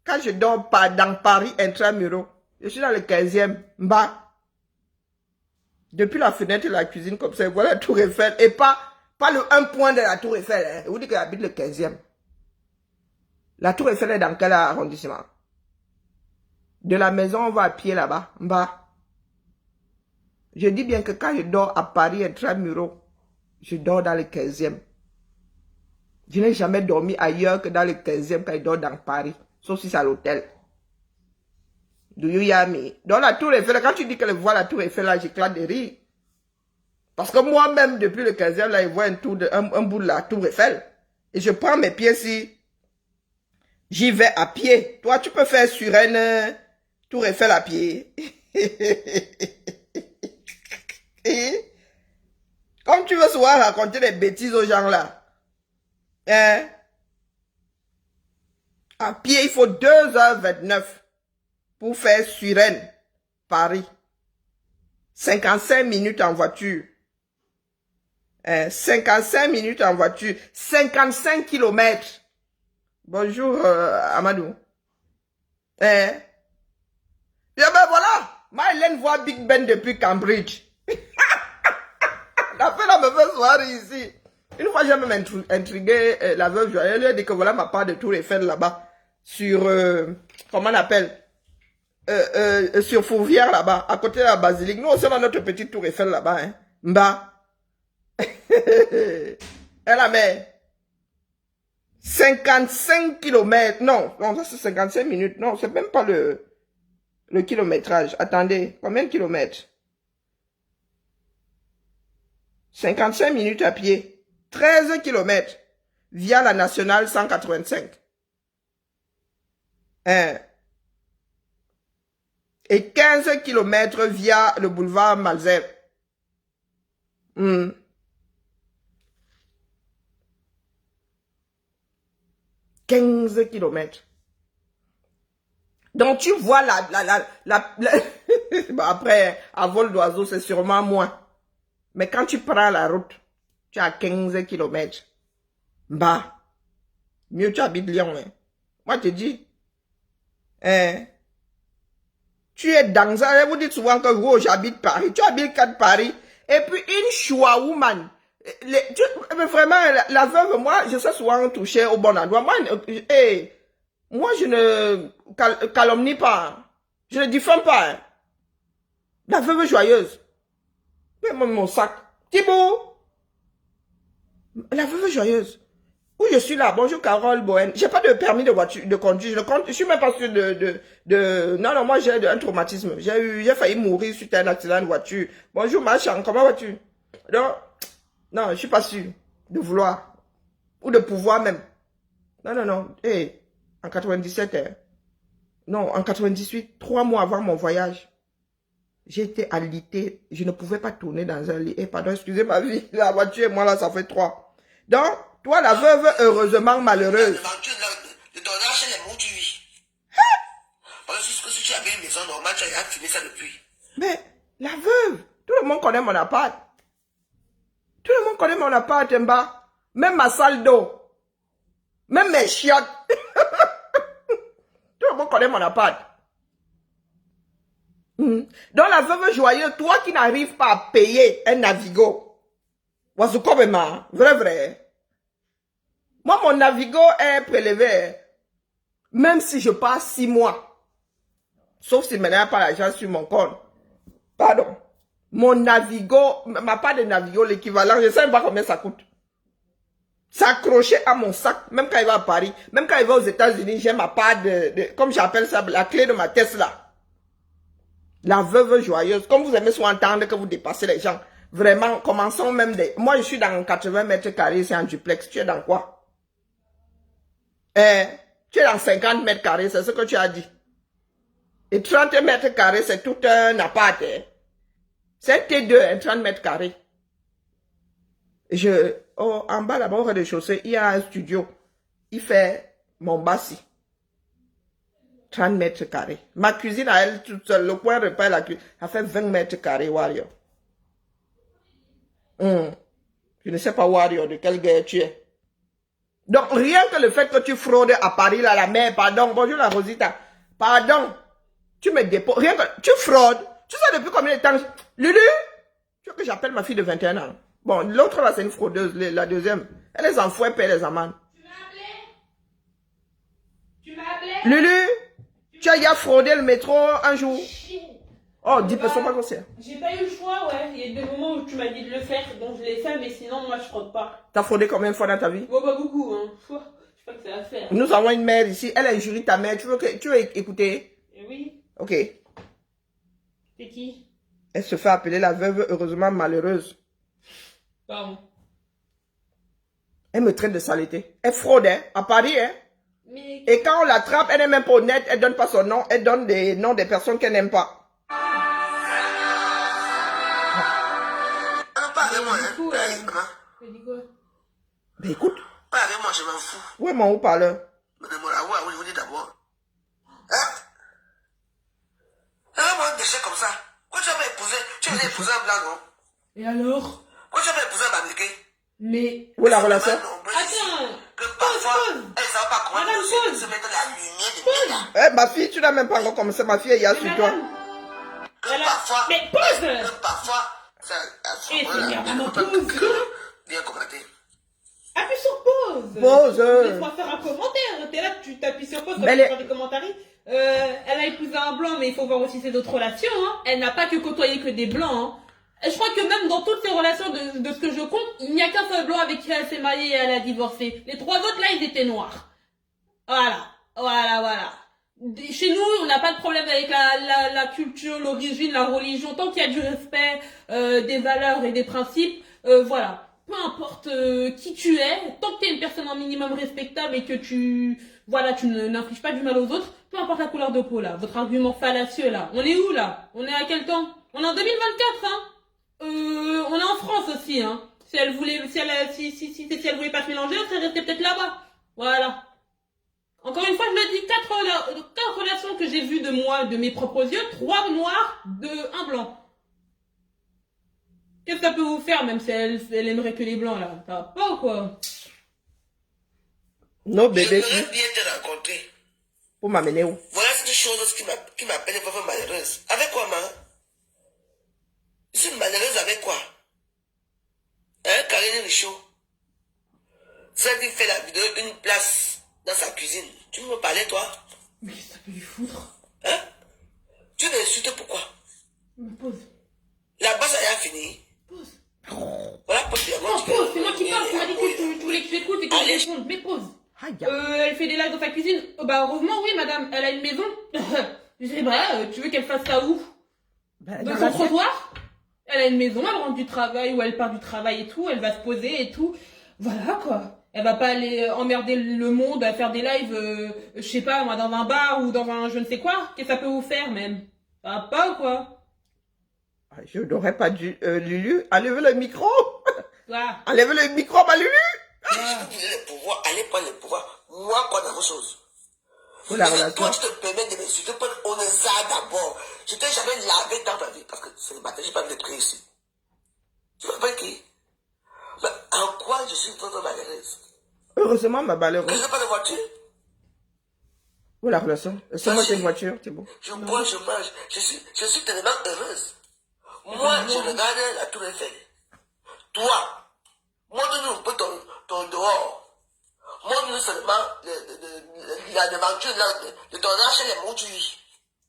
quand je dors pas dans Paris intramuros, je suis dans le 15e, bas. Depuis la fenêtre de la cuisine, comme ça, voilà la tour Eiffel. Et pas le 1 point de la tour Eiffel. Hein. Je vous dis que j'habite le 15e. La tour Eiffel est dans quel arrondissement? De la maison, on va à pied là-bas, bas. Je dis bien que quand je dors à Paris intramuros, je dors dans le 15e. Je n'ai jamais dormi ailleurs que dans le 15e quand je dors dans Paris. Sauf si c'est à l'hôtel. Do you hear me? Dans la tour Eiffel, quand tu dis qu'elle voit la tour Eiffel, là, j'éclate de rire. Parce que moi-même, depuis le 15e, là, je vois un bout de la tour Eiffel. Et je prends mes pieds si j'y vais à pied. Toi, tu peux faire sur une tour Eiffel à pied. Comme tu veux souvent raconter des bêtises aux gens là. Hein? À pied, il faut 2h29 pour faire Suresnes, Paris. 55 minutes en voiture. 55 minutes en voiture. 55 kilomètres. Bonjour, Amadou. Eh ben voilà. Hélène voit Big Ben depuis Cambridge. La fille me fait soirée ici. Une fois, j'ai même intrigué la veuve Joyeuse. Elle lui a dit que voilà ma part de Tour Eiffel là-bas. Sur, comment on appelle? Sur Fourvière là-bas, à côté de la basilique. Nous, on est dans notre petite Tour Eiffel là-bas. Hein. Mba. Elle a mis 55 kilomètres. Non, non, ça c'est 55 minutes. Non, c'est même pas le kilométrage. Attendez, combien de kilomètres? 55 minutes à pied. 13 kilomètres via la nationale 185. Hein. Et 15 kilomètres via le boulevard Malzerbe. 15 kilomètres. Donc tu vois bon, après, à vol d'oiseau, c'est sûrement moins. Mais quand tu prends la route, tu as 15 kilomètres. Bah, mieux tu habites Lyon. Hein. Moi, je te dis, hein, tu es dans ça. Vous dites souvent que oh, j'habite Paris. Tu habites 4 Paris. Et puis, une choix woman. Mais vraiment, la veuve, moi, je sais souvent toucher au bon endroit. Moi, moi je ne calomnie pas. Je ne diffame pas. Hein. La veuve joyeuse. Mets-moi mon sac. Thibaut. La veuve joyeuse. Où je suis là. Bonjour Carole Bohen. J'ai pas de permis de voiture, de conduire. Je suis même pas sûr non, non, moi j'ai un traumatisme. J'ai failli mourir suite à un accident de voiture. Bonjour Machan, comment vas-tu? Non, je suis pas sûr de vouloir. Ou de pouvoir même. Non, non, non. Hey, en 97, hein. Non, en 98, 3 mois avant mon voyage, j'ai été alitée. Je ne pouvais pas tourner dans un lit. Eh, pardon, excusez ma vie. La voiture et moi, là, ça fait 3. Donc, toi, la veuve, heureusement malheureuse. De ton âge, c'est les mots tu vis. Parce que si tu avais une maison normale, tu as fini ça depuis. Mais, la veuve, tout le monde connaît mon appart. Tout le monde connaît mon appart en bas. Même ma salle d'eau. Même mes chiottes. Tout le monde connaît mon appart. Donc la veuve joyeuse, toi qui n'arrives pas à payer un Navigo. Vrai. Moi, mon Navigo est prélevé. Même si je passe 6 mois. Sauf si maintenant il n'y a pas l'argent sur mon compte. Pardon. Mon Navigo, ma part de Navigo, l'équivalent, je ne sais pas combien ça coûte. S'accrocher à mon sac, même quand il va à Paris, même quand il va aux États-Unis, j'ai ma part comme j'appelle ça, la clé de ma Tesla. La veuve joyeuse. Comme vous aimez souvent entendre que vous dépassez les gens. Vraiment, commençons même des... Moi, je suis dans 80 mètres carrés, c'est un duplex. Tu es dans quoi? Tu es dans 50 mètres carrés, c'est ce que tu as dit. Et 30 mètres carrés, c'est tout un appart. Hein. C'est T2, 30 mètres carrés. En bas là-bas, au rez-de-chaussée, il y a un studio. Il fait mon bassi. 30 mètres carrés. Ma cuisine à elle toute seule, le coin repas, la cuisine, elle fait 20 mètres carrés, Warrior. Je ne sais pas, Warrior, de quelle guerre tu es. Donc, rien que le fait que tu fraudes à Paris, là, la mer, pardon, bonjour la Rosita, pardon, tu me déposes, rien que, tu fraudes, tu sais depuis combien de temps, Lulu, tu veux que j'appelle ma fille de 21 ans. Bon, l'autre là, c'est une fraudeuse, la deuxième. Elle les enfoue, elle paie les amendes. Tu m'as appelé? Lulu, tu as déjà fraudé le métro un jour. Oh, 10 personnes pas grossières. J'ai pas eu le choix, ouais. Il y a des moments où tu m'as dit de le faire, donc je l'ai fait, mais sinon, moi, je fraude pas. T'as fraudé combien de fois dans ta vie? Bon, pas beaucoup, hein. Je sais pas que ça va faire. Nous avons une mère ici, elle injurie ta mère. Tu veux écouter? Oui. Ok. C'est qui? Elle se fait appeler la veuve heureusement malheureuse. Pardon. Elle me traite de saleté. Elle fraude, hein, à Paris, hein. Mais... Et quand on l'attrape, elle n'est même pas honnête, elle donne pas son nom, elle donne des noms des personnes qu'elle n'aime pas. Non, pas avec moi, hein. coup, Maman. Tu dis quoi? Mais écoute. Pas avec moi, je m'en fous. Où est mon haut-parleur? Mais demande à oui, je vous dis d'abord. Hein? Moi, des choses comme ça. Quand tu vas épouser, tu vas épouser un blanc, non? Et alors? Quand tu vas épouser un américain. Mais... Où est la relation? Attends! Que parfois, Pause. elle ne savent pas comment Madame, se mettre la lumière de Mila. Ma fille, tu n'as même pas encore commencé. Ma fille, il y a sur toi. Que parfois, Mais pause! que parfois, ça, Eh, voilà, Seigneur, il maman, faut pas pause. bien commenter. Appuie sur pause! Pause. Laisse-moi faire un commentaire. T'es là, tu t'appuies sur pause quand Mais tu les- fais des commentaires. Elle a épousé un blanc, mais il faut voir aussi ses autres relations. Hein. Elle n'a pas que côtoyé que des blancs. Hein. Je crois que même dans toutes ces relations de ce que je compte, il n'y a qu'un seul blanc avec qui elle s'est mariée et elle a divorcé. Les 3 autres, là, ils étaient noirs. Voilà. Chez nous, on n'a pas de problème avec la culture, l'origine, la religion. Tant qu'il y a du respect, des valeurs et des principes, voilà. Peu importe qui tu es, tant que tu es une personne en minimum respectable et que tu n'infliges pas du mal aux autres, peu importe la couleur de peau, là. Votre argument fallacieux, là. On est où, là? On est à quel temps? On est en 2024, hein. On est en France aussi, hein. Si elle voulait pas se mélanger, elle serait restée peut-être là-bas. Voilà. Encore une fois, je le dis, 4 relations que j'ai vues de moi, de mes propres yeux, 3 noirs, 1 blanc. Qu'est-ce que ça peut vous faire, même si elle aimerait que les blancs, là? Ça va pas ou quoi? Non, Je bébé, voudrais bien te rencontrer. pour m'amener où? Voilà cette chose qui m'appelle vraiment malheureuse. Avec quoi, maman? Je suis malheureuse avec quoi? Hein, Karine Richaud? Celle qui fait la vidéo, une place dans sa cuisine. Tu me parlais, toi? Mais qu'est-ce que ça peut lui foutre? Hein? Tu m'insultes pourquoi? Me pose. Là-bas, ça y a fini. Pose. Voilà, pose. Non, pause, c'est moi qui parle, tu m'as dit que tu voulais que je t'écoute et que je Allez. réponde. Mais pause. Aïe. Elle fait des lives dans sa cuisine. Bah, heureusement, oui, madame, elle a une maison. Je sais pas, tu veux qu'elle fasse ça où? Ben, Dans dans son la- trottoir? Elle a une maison, elle rentre du travail ou elle part du travail et tout, elle va se poser et tout. Voilà, quoi. Elle va pas aller emmerder le monde à faire des lives, je sais pas, moi, dans un bar ou dans un je ne sais quoi. Qu'est-ce que ça peut vous faire, même? Ça va pas ou quoi? Je n'aurais pas dû, Lulu, enlève le micro. Voilà. Enlève le micro, ma Lulu. Si vous voulez le pouvoir, allez prendre le pouvoir. Moi, quoi dans vos choses? Pour la Mais relation. toi, tu te permets de m'insulter, on est ça d'abord. Je t'ai jamais lavé dans ta vie, parce que c'est le matin, j'ai pas envie de prier ici. Tu m'appelles qui? Mais en quoi je suis vraiment malheureuse? Heureusement, ma Que malheureuse. je n'ai pas de voiture? Pour la relation. Laisse-moi une voiture, c'est bon. Je bois, je mange. Je suis tellement heureuse. Moi, je regarde la tour Eiffel. Toi, montre-nous un peu ton dehors. Montre-nous seulement la devanture de ton HLM où tu vis.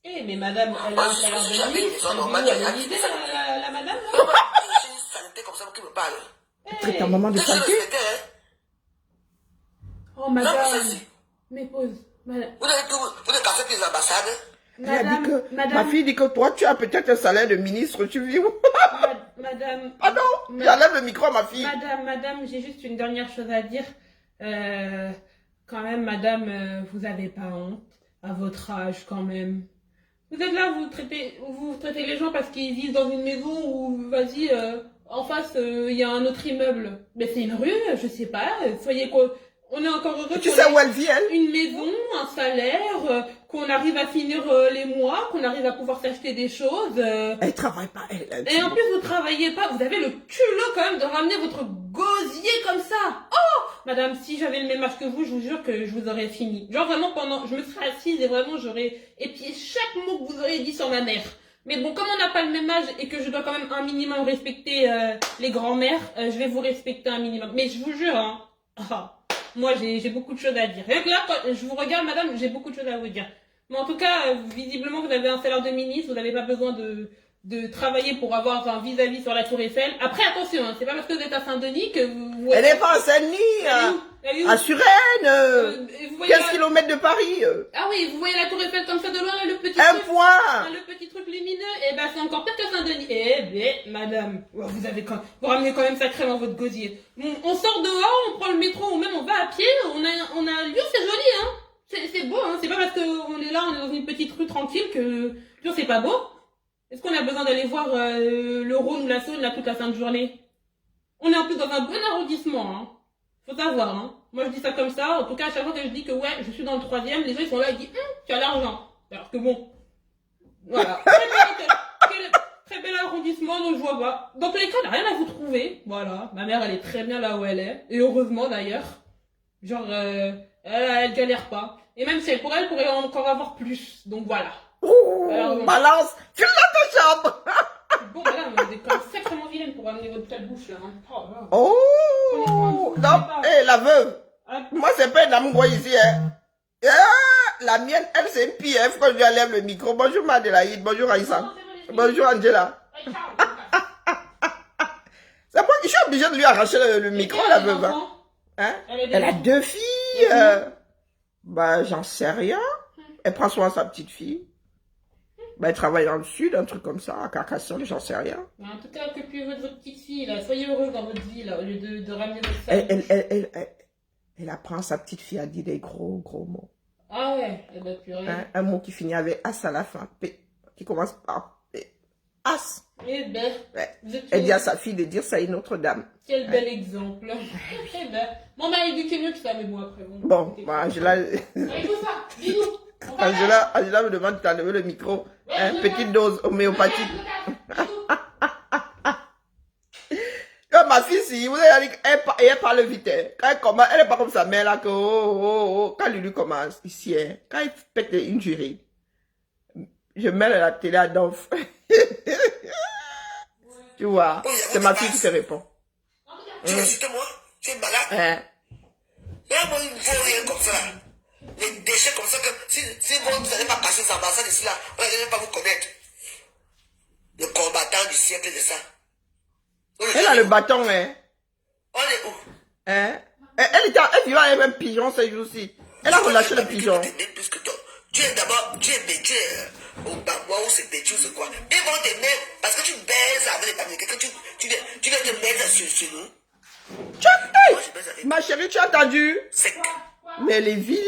Eh, mais madame, elle a un salaire de ministre. Elle est à l'Élysée, la madame, là. Je suis une saleté comme ça qui me parle. Traite ta maman de Qu'est-ce que je saleté. respectais, hein? Oh, Non, madame. ceci. Mais pause. Madame. Vous n'avez qu'à faire des ambassades. Elle a dit que, ma Madame, fille dit que toi, tu as peut-être un salaire de ministre, tu vis où? madame. Ah non, j'enlève le micro à ma fille. Madame, j'ai juste une dernière chose à dire. Quand même, madame, vous avez pas honte à votre âge, quand même. Vous êtes là, vous traitez les gens parce qu'ils vivent dans une maison où, vas-y, en face, il y a un autre immeuble. Mais c'est une rue, je sais pas. Soyez quoi. On est encore heureux Tu qu'on sais ait où elle vit, elle? une maison, un salaire, qu'on arrive à finir les mois, qu'on arrive à pouvoir s'acheter des choses. Elle travaille pas, elle. Et en plus, vous travaillez pas, vous avez le culot quand même de ramener votre gosier comme ça. Oh! Madame, si j'avais le même âge que vous, je vous jure que je vous aurais fini. Genre vraiment je me serais assise et vraiment j'aurais épié chaque mot que vous auriez dit sur ma mère. Mais bon, comme on n'a pas le même âge et que je dois quand même un minimum respecter les grands-mères, je vais vous respecter un minimum. Mais je vous jure, hein. Moi, j'ai beaucoup de choses à dire. Rien que là, quand je vous regarde, madame, j'ai beaucoup de choses à vous dire. Mais en tout cas, visiblement, vous avez un salaire de ministre, vous n'avez pas besoin de travailler pour avoir un vis-à-vis sur la Tour Eiffel. Après, attention, hein, c'est pas parce que vous êtes à Saint-Denis que vous... Elle n'est pas en Seine-Denis, Elle est où à vous Suresnes, voyez 15 km de Paris. Ah oui, vous voyez la Tour Eiffel comme ça de loin, là, le petit Un truc, point. le petit truc lumineux, et ben c'est encore pire que Saint-Denis. Eh ben, madame, vous ramenez quand même sacrément votre gosier. On sort dehors, on prend le métro, ou même on va à pied, on a Lyon, c'est joli, hein. C'est beau, hein. C'est pas parce qu'on est là, on est dans une petite rue tranquille que Lyon, c'est pas beau. Est-ce qu'on a besoin d'aller voir le Rhône ou la Saône, là, toute la sainte journée? On est en plus dans un bon arrondissement, hein. Faut savoir, hein. Moi, je dis ça comme ça. En tout cas, à chaque fois que je dis que ouais, je suis dans le 3e, les gens, ils sont là, ils disent, tu as l'argent. Alors que bon. Voilà. Très bel arrondissement, donc je vois pas. Dans tous les cas, on n'a rien à vous trouver. Voilà. Ma mère, elle est très bien là où elle est. Et heureusement, d'ailleurs. Genre, elle galère pas. Et même si elle pourrait encore avoir plus. Donc voilà. Ouh, balance. Tu l'as ta chambre. Bon, madame, vous êtes quand même sacrément vilaine pour amener votre telle bouche là. Hein. Oh, là. Oh, non, hé, la veuve. Moi, c'est pas une amoureuse ici, hein. Ah, la mienne, elle, c'est une PF quand je lui enlève le micro. Bonjour, Madelaïde. Bonjour, Aïssa. Bonjour, Angela. Allez, ciao. C'est moi qui suis obligée de lui arracher le micro, Et la elle a des veuve. enfants? Hein? Elle a Elle a des 2 filles. Bah, j'en sais rien. Elle prend soin de sa petite fille. Bah, elle travaille dans le sud, un truc comme ça, à Carcassonne, j'en sais rien. Mais en tout cas, que puis votre petite fille, là. Soyez heureux dans votre vie, là, au lieu de ramener votre Elle, famille. elle apprend sa petite fille à dire des gros mots. Ah ouais, eh ben purée. Hein? Un mot qui finit avec as à la fin. P, qui commence par P. As. Eh ben, Ouais. vous êtes Elle dit à sa fille de dire ça à une autre dame. Quel bel exemple. Eh ben, mon mari dit qu'il est mieux que ça, mais bon, après, bon. Bon, bah, Angela, Allez, tout ça, bisous. On va là. Angela me demande de t'enlever le micro. Ouais, Hein, je petite vais. dose homéopathique. Bisous. Ma fille, si vous avez dit, elle parle vite. Hein. Quand elle commence, elle n'est pas comme sa mère là, que quand Lulu commence, ici, hein, quand il pète une jury, je mets la télé à Donf. Tu vois, c'est ma fille qui te répond. Tu insultes moi? Tu es malade? Hein. Là, moi, il ne faut rien comme ça. Les déchets comme ça, que si vous n'allez pas passer les ambassades ici, là, on n'allait pas vous connaître. Le combattant du siècle de ça. Elle a le bâton, hein. On est où? Hein. Elle vivait avec un pigeon ces jours-ci. Elle a relâché le pigeon. Plus que toi. Tu es d'abord, tu es au Bambois ou c'est Bétu ou c'est quoi. Ils vont t'aimer parce que tu baises avec les Bamilés, que tu viens te mettre sur nous. Hey, Moi, je baise avec ma chérie, tu as entendu? sec. Mais elle est vilaine.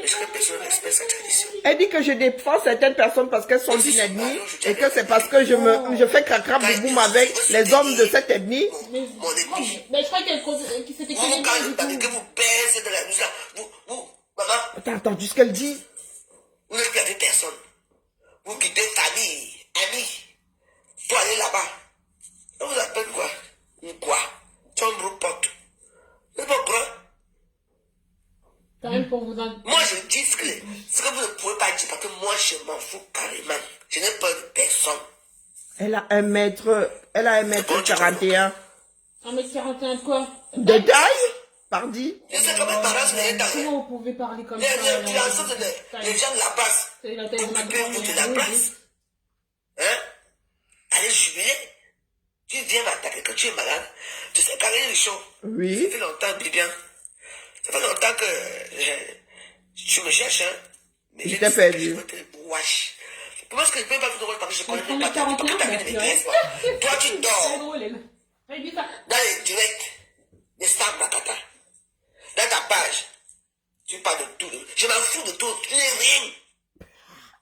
Mais chaque personne respecte sa tradition. Elle dit que je défends certaines personnes parce qu'elles sont d'une ethnie et que c'est parce que je fais cracra boum avec les hommes de cette ethnie. Mon ennemi. Mais je crois qu'elle s'était Vous, quand le Bamilé, vous baisez dans la musique, vous, maman, T'as entendu ce qu'elle dit? vous ne perdez personne. Vous quittez famille, amis, pour aller là-bas. On vous appelle quoi? Ou quoi? Chambre porte. C'est pas grand. Quand même pour vous en... Moi, je dis ce que vous ne pouvez pas dire parce que moi, je m'en fous carrément. Je n'ai peur de personne. Elle a 1m 41 1m41 de quoi? de taille, pardi. Je sais quand même parents sont les Comment vous pouvez parler comme Les ça? les gens de la place. C'est la taille de Vous ma occupez vous de la grand-mère. place. Hein? Allez jubiler. Tu viens m'attaquer que tu es malade. Tu sais, Karine Richaud. Ça Oui. fait longtemps, bien. Ça fait longtemps que tu me cherches, hein. Mais Je t'ai perdu. Je veux te wesh. Comment est-ce que je peux pas vous drôle parce que je connais On pas est 41, ta vie de maîtresse, moi. Toi, tu C'est dors drôle, elle. Elle dit ça. dans les directs des stars Nakata. Dans ta page, tu parles de tout. Je m'en fous de tout. Tu n'es rien.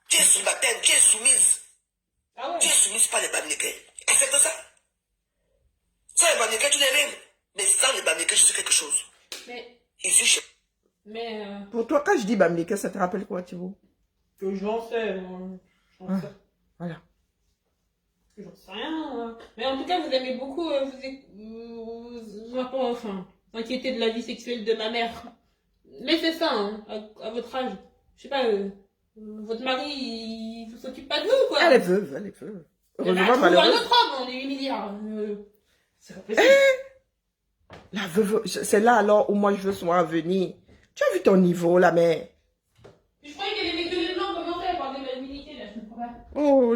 Tu es célibataire, tu es soumise. Ah Tu es ouais. soumise par les Bamilekés. Accepte ça. Sans les Bamilekés, tu n'es rien. Mais sans les Bamilekés, je suis quelque chose. Ici, chez Mais Pour toi, quand je dis Bamileke, ça te rappelle quoi, Thibaut? que j'en sais, moi. J'en sais. Voilà. J'en sais rien. Mais en tout cas, vous aimez beaucoup vous inquiéter de la vie sexuelle de ma mère. Mais c'est ça, hein, à votre âge. Je sais pas, votre mari, il s'occupe pas de vous, quoi. Elle est veuve, elle est veuve. Eh ben, Heureusement, trouve un malheureuse. autre homme, on est 8 milliards. C'est pas possible. La veuve, c'est là alors où moi je veux souvent venir. Tu as vu ton niveau, la mère? Je croyais que les mecs de les blancs commençaient à parler de la divinité, là, je comprends pas. Oh,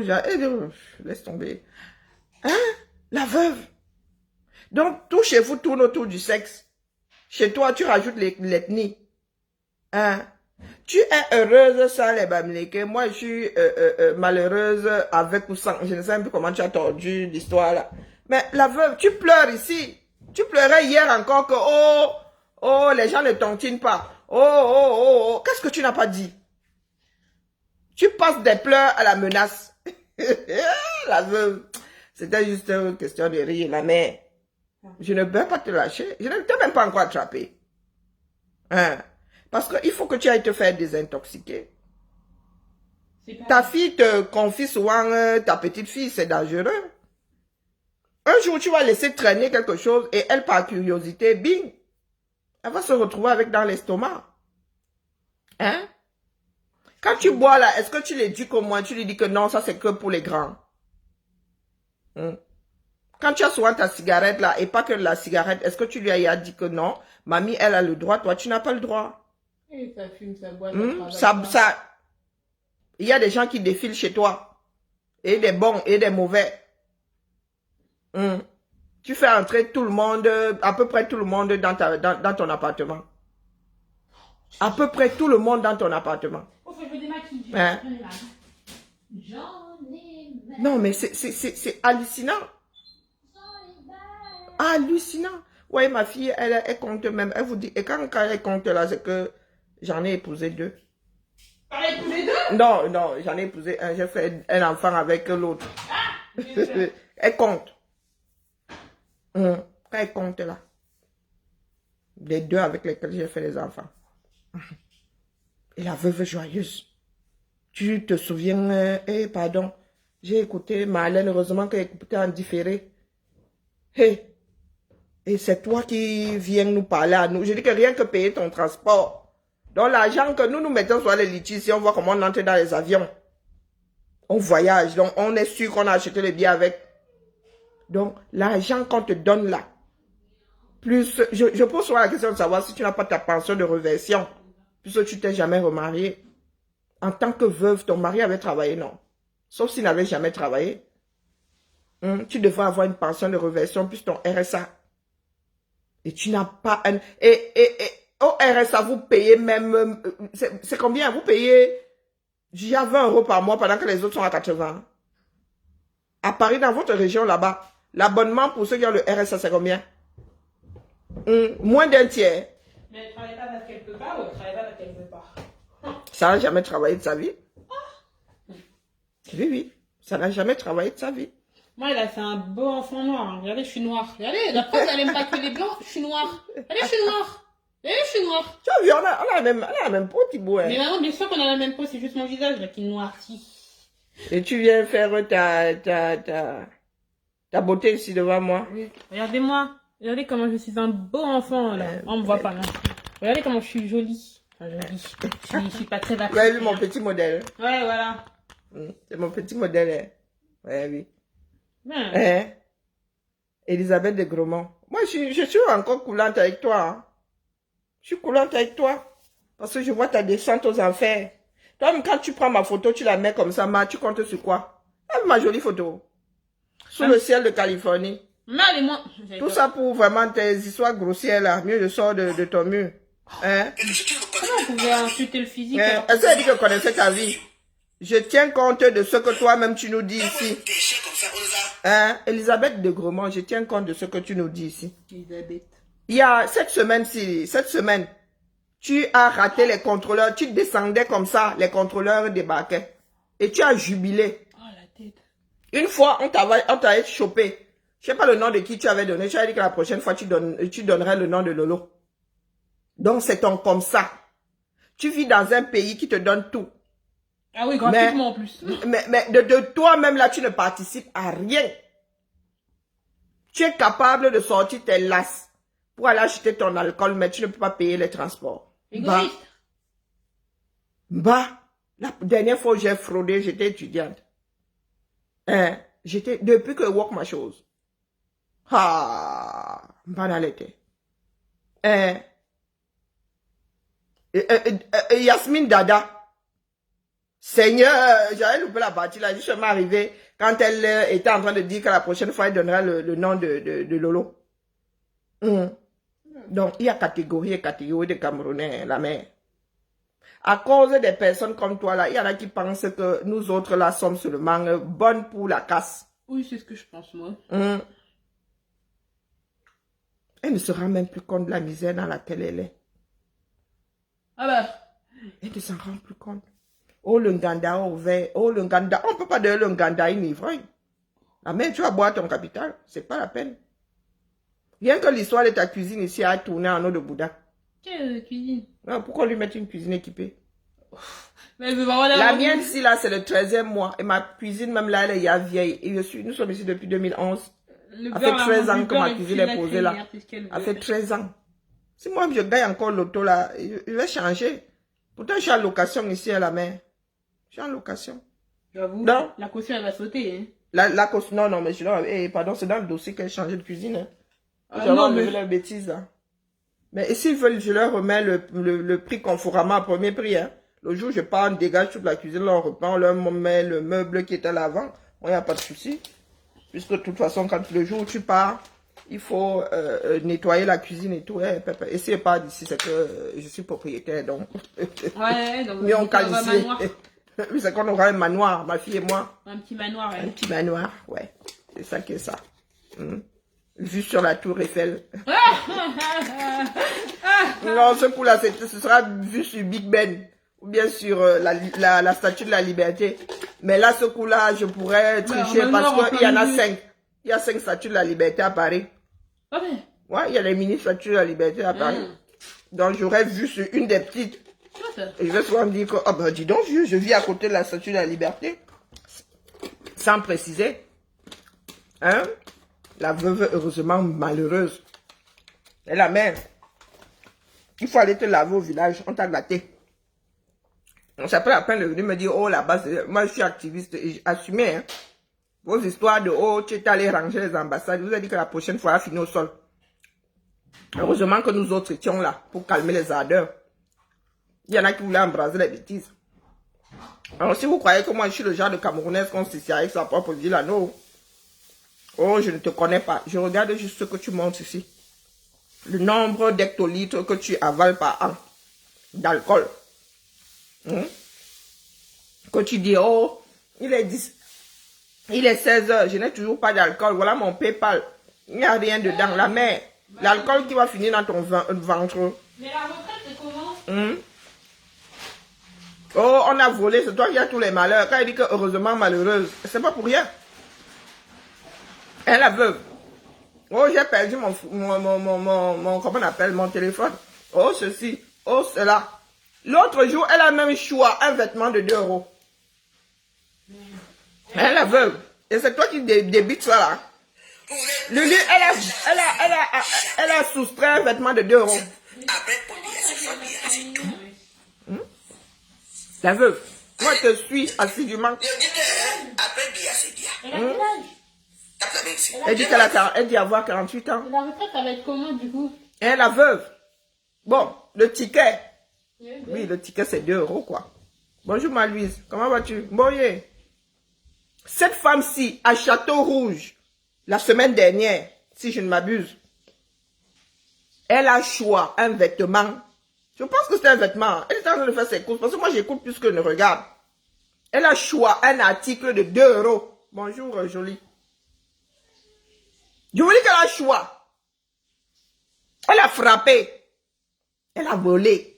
laisse tomber. Hein? La veuve. Donc, tout chez vous tourne autour du sexe. Chez toi, tu rajoutes l'ethnie. Hein? Tu es heureuse sans les Bamileke. Moi, je suis malheureuse avec ou sans. Je ne sais même plus comment tu as tordu l'histoire là. Mais la veuve, tu pleures ici. Tu pleurais hier encore que, oh, les gens ne t'entinent pas. Oh. Qu'est-ce que tu n'as pas dit? Tu passes des pleurs à la menace. La veuve. C'était juste une question de rire, la mère. Je ne peux pas te lâcher. Je ne t'ai même pas encore attrapé. Hein? Parce qu'il faut que tu ailles te faire désintoxiquer. Ta fille te confie souvent ta petite fille, c'est dangereux. Un jour, tu vas laisser traîner quelque chose et elle, par curiosité, bing, elle va se retrouver avec dans l'estomac. Hein? Quand tu bois là, est-ce que tu l'éduques au moins? Tu lui dis que non, ça c'est que pour les grands. Quand tu as souvent ta cigarette là, et pas que la cigarette, est-ce que tu lui as dit que non, mamie, elle a le droit, toi tu n'as pas le droit? Et ça fume, ça boit, il y a des gens qui défilent chez toi. Et des bons et des mauvais. Tu fais entrer tout le monde, à peu près tout le monde dans ton appartement. À peu près tout le monde dans ton appartement. Oh, faut que je me démaquille. Hein? J'en ai marre. Non, mais c'est hallucinant. Hallucinant. Ouais, ma fille, elle compte même. Elle vous dit, et quand elle compte là, c'est que j'en ai épousé 2. Pareil pour les deux? Non, non, j'en ai épousé un. J'ai fait un enfant avec l'autre. Elle compte. Quand elle compte là. Les 2 avec lesquels j'ai fait les enfants. Et la veuve joyeuse. Tu te souviens, pardon, j'ai écouté Marlène, heureusement qu'elle écoutait en différé. Hey, et c'est toi qui viens nous parler à nous. Je dis que rien que payer ton transport. Donc l'argent que nous mettons sur les litiges, si on voit comment on entre dans les avions. On voyage, donc on est sûr qu'on a acheté les billets avec. Donc l'argent qu'on te donne là, plus, je pose souvent la question de savoir si tu n'as pas ta pension de réversion, puisque tu t'es jamais remarié. En tant que veuve, ton mari avait travaillé, non? Sauf s'il n'avait jamais travaillé. Tu devrais avoir une pension de réversion plus ton RSA. Et tu n'as pas un... Et au RSA, vous payez même... C'est combien? Vous payez... J'ai 20 € par mois pendant que les autres sont à 80. À Paris, dans votre région là-bas, l'abonnement pour ceux qui ont le RSA, c'est combien? Moins d'un tiers. Mais elle ne travaille pas quelque part ou elle ne travaille pas quelque part? Ça n'a jamais travaillé de sa vie. Oui, oui. Ça n'a jamais travaillé de sa vie. Moi, là, c'est un beau enfant noir. Hein. Regardez, je suis noire. Regardez, la preuve, elle n'aime pas que les blancs. Je suis noire. Regardez, je suis noire. Regardez, je suis noire. Tu as vu, on a la même peau, Thibaut. Hein. Mais maman, bien sûr qu'on a la même peau. C'est juste mon visage là qui noircit. Et tu viens faire ta beauté ici devant moi. Oui. Regardez-moi. Regardez comment je suis un beau enfant, là. On me voit pas, non. Regardez comment je suis jolie. Enfin, jolie. Je suis pas très vaccinée. Vous avez vu mon petit modèle? Ouais, voilà. C'est mon petit modèle. Hein. Ouais, oui. Ben, Hein? Elisabeth de Gromont. Moi, je suis encore coulante avec toi. Hein. Je suis coulante avec toi. Parce que je vois ta descente aux enfers. Toi, même quand tu prends ma photo, tu la mets comme ça, tu comptes sur quoi? Ma jolie photo. Sous le ciel de Californie. mais allez, moi. Tout ça pour vraiment tes histoires grossières là. Mieux je sors de ton mur. Hein? Comment on pouvait insulter le physique? Hein? Est-ce qu'elle dit que je connaissais ta vie? Je tiens compte de ce que toi-même tu nous dis ici. Hein? Elisabeth de Gromont, je tiens compte de ce que tu nous dis ici. Elisabeth. Il y a cette semaine, tu as raté les contrôleurs. Tu descendais comme ça, les contrôleurs débarquaient. Et tu as jubilé. Oh, la tête. Une fois, on t'avait chopé. Je ne sais pas le nom de qui tu avais donné. Tu avais dit que la prochaine fois, tu donnerais le nom de Lolo. Donc, c'est comme ça. Tu vis dans un pays qui te donne tout. Ah oui, gratuitement en plus. Mais de toi-même, là, tu ne participes à rien. Tu es capable de sortir tes lasses pour aller acheter ton alcool, mais tu ne peux pas payer les transports. Égoïste. La dernière fois que j'ai fraudé, j'étais étudiante. Hein, depuis que je work ma chose. Banalité. Hein. Yasmine Dada. Seigneur, j'avais loupé la partie là, je suis arrivée quand elle était en train de dire que la prochaine fois, elle donnera le nom de Lolo. Donc, il y a catégorie et catégorie de Camerounais, la mère. À cause des personnes comme toi là, il y en a qui pensent que nous autres là sommes seulement bonnes pour la casse. Oui, c'est ce que je pense, moi. Elle ne se rend même plus compte de la misère dans laquelle elle est. Ah bah. Elle ne s'en rend plus compte. Oh, le Nganda ouvert. Oh, le Nganda. On ne peut pas donner le Nganda à une ivrogne. La mère, tu vas boire ton capital. C'est pas la peine. Rien que l'histoire de ta cuisine ici a tourné en eau de Bouddha. Quelle cuisine? Non, pourquoi lui mettre une cuisine équipée? Mais je veux pas la mienne ici, là, c'est le 13e mois. Et ma cuisine, même là, elle est vieille. Et nous sommes ici depuis 2011. Ça fait 13 ans que ma cuisine est posée là. Ça fait 13 ans. Si moi, je gagne encore l'auto là, je vais changer. Pourtant, je suis en location ici à la mer. Je suis en location. J'avoue. Non. La caution, elle va sauter, hein. La caution, non, mais pardon, c'est dans le dossier qu'elle a changé de cuisine. Hein. Non, mais... la bêtise là. Mais s'ils veulent, je leur remets le prix conformément à premier prix. Hein. Le jour où je pars, on dégage toute la cuisine, là, on reprend, on leur met le meuble qui était à l'avant. Il n'y a pas de souci. Puisque de toute façon, quand le jour où tu pars, il faut nettoyer la cuisine et tout. Hein, et si pas d'ici, c'est que je suis propriétaire, donc. Ouais, donc Mais on on va cale ici. manoir. Oui, c'est qu'on aura un manoir, ma fille et moi. Un petit manoir, Un ouais. petit manoir, ouais. C'est ça que ça. Vue sur la tour Eiffel. Non, ce coup-là, ce sera vu sur Big Ben. Ou bien sur la statue de la liberté. Mais là, ce coup-là, je pourrais tricher en parce manoir, qu'il y en a en plein 5. Il y a 5 statues de la liberté à Paris. Ah ouais. Ouais, il y a les mini statues de la liberté à Paris. Donc, j'aurais vu sur une des petites. Et je vais souvent me dire que, oh ben dis donc, vieux, je vis à côté de la statue de la liberté. Sans préciser. Hein? La veuve, heureusement, malheureuse. Et la mère. Il faut aller te laver au village, on t'a gâté. On s'appelle la peine de venir me dire, oh là-bas, moi je suis activiste, et assumez, hein. Vos histoires de, oh, tu es allé ranger les ambassades, je vous ai dit que la prochaine fois, elle finit au sol. Heureusement que nous autres étions là, pour calmer les ardeurs. Il y en a qui voulaient embraser les bêtises. Alors si vous croyez que moi je suis le genre de Camerounaise qu'on s'y avec sa propre vie là, non. Oh, je ne te connais pas. Je regarde juste ce que tu montres ici. Le nombre d'hectolitres que tu avales par an d'alcool. Que tu dis, oh, il est 16 heures, je n'ai toujours pas d'alcool. Voilà mon PayPal. Il n'y a rien dedans. La mère, l'alcool qui va finir dans ton ventre. Mais la retraite, c'est comment? Oh, on a volé, c'est toi qui as tous les malheurs. Quand il dit que heureusement malheureuse, c'est pas pour rien. Elle la veuve. Oh, j'ai perdu comment on appelle, mon téléphone. Oh, ceci. Oh, cela. L'autre jour, elle a même choix un vêtement de 2 €. Elle la veuve. Et c'est toi qui débites ça là. Lulu, elle a soustrait un vêtement de 2 €. Après, pour dire, c'est tout. La veuve. Moi, je te suis assidûment. Après, bien, c'est bien. Elle a quel âge? Tape la main ici. Elle dit avoir 48 ans. La retraite, ça va être comment du coup? Et la veuve. Bon, le ticket. Oui, le ticket, c'est 2 € quoi. Bonjour, ma Louise. Comment vas-tu? Boye. Cette femme-ci, à Château Rouge, la semaine dernière, si je ne m'abuse, elle a choisi un vêtement. Je pense que c'est un vêtement. Elle est en train de faire ses courses. Parce que moi, j'écoute plus que je ne regarde. Elle a choisi un article de 2 €. Bonjour, jolie. Je vous dis qu'elle a choisi. Elle a frappé. Elle a volé.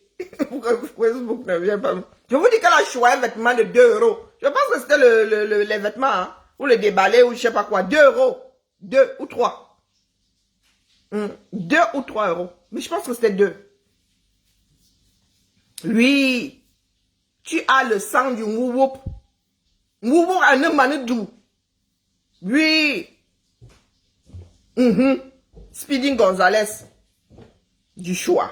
Pourquoi Facebook ne vient pas? Je vous dis qu'elle a choisi un vêtement de 2 €. Je pense que c'était les vêtements, hein, ou le déballé, ou je sais pas quoi. 2 €. 2 ou 3. 2 ou 3 €. Mais je pense que c'était 2. Oui. Tu as le sang du Mwouwoup. Mwouwoup a ne manedou. Oui. Speedy Gonzalez. Du choix.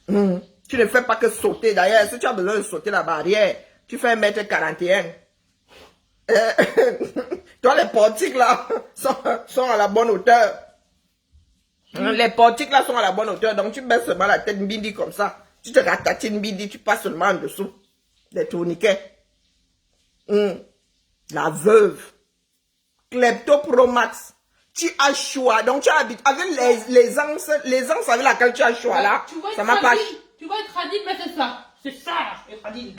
Tu ne fais pas que sauter. D'ailleurs, si tu as besoin de sauter la barrière, tu fais 1,41 m. Toi, les portiques là sont à la bonne hauteur. Les portiques là sont à la bonne hauteur. Donc, tu baisses seulement la tête bindi comme ça. Tu te ratatines bindi, tu passes seulement en dessous. Des tourniquets. La veuve. Kleptopromax. Tu as choix. Donc, tu habites avec les anses avec laquelle tu as choix là. Ça m'a pas. Tu vois être radine, mais c'est ça. C'est ça, être radine.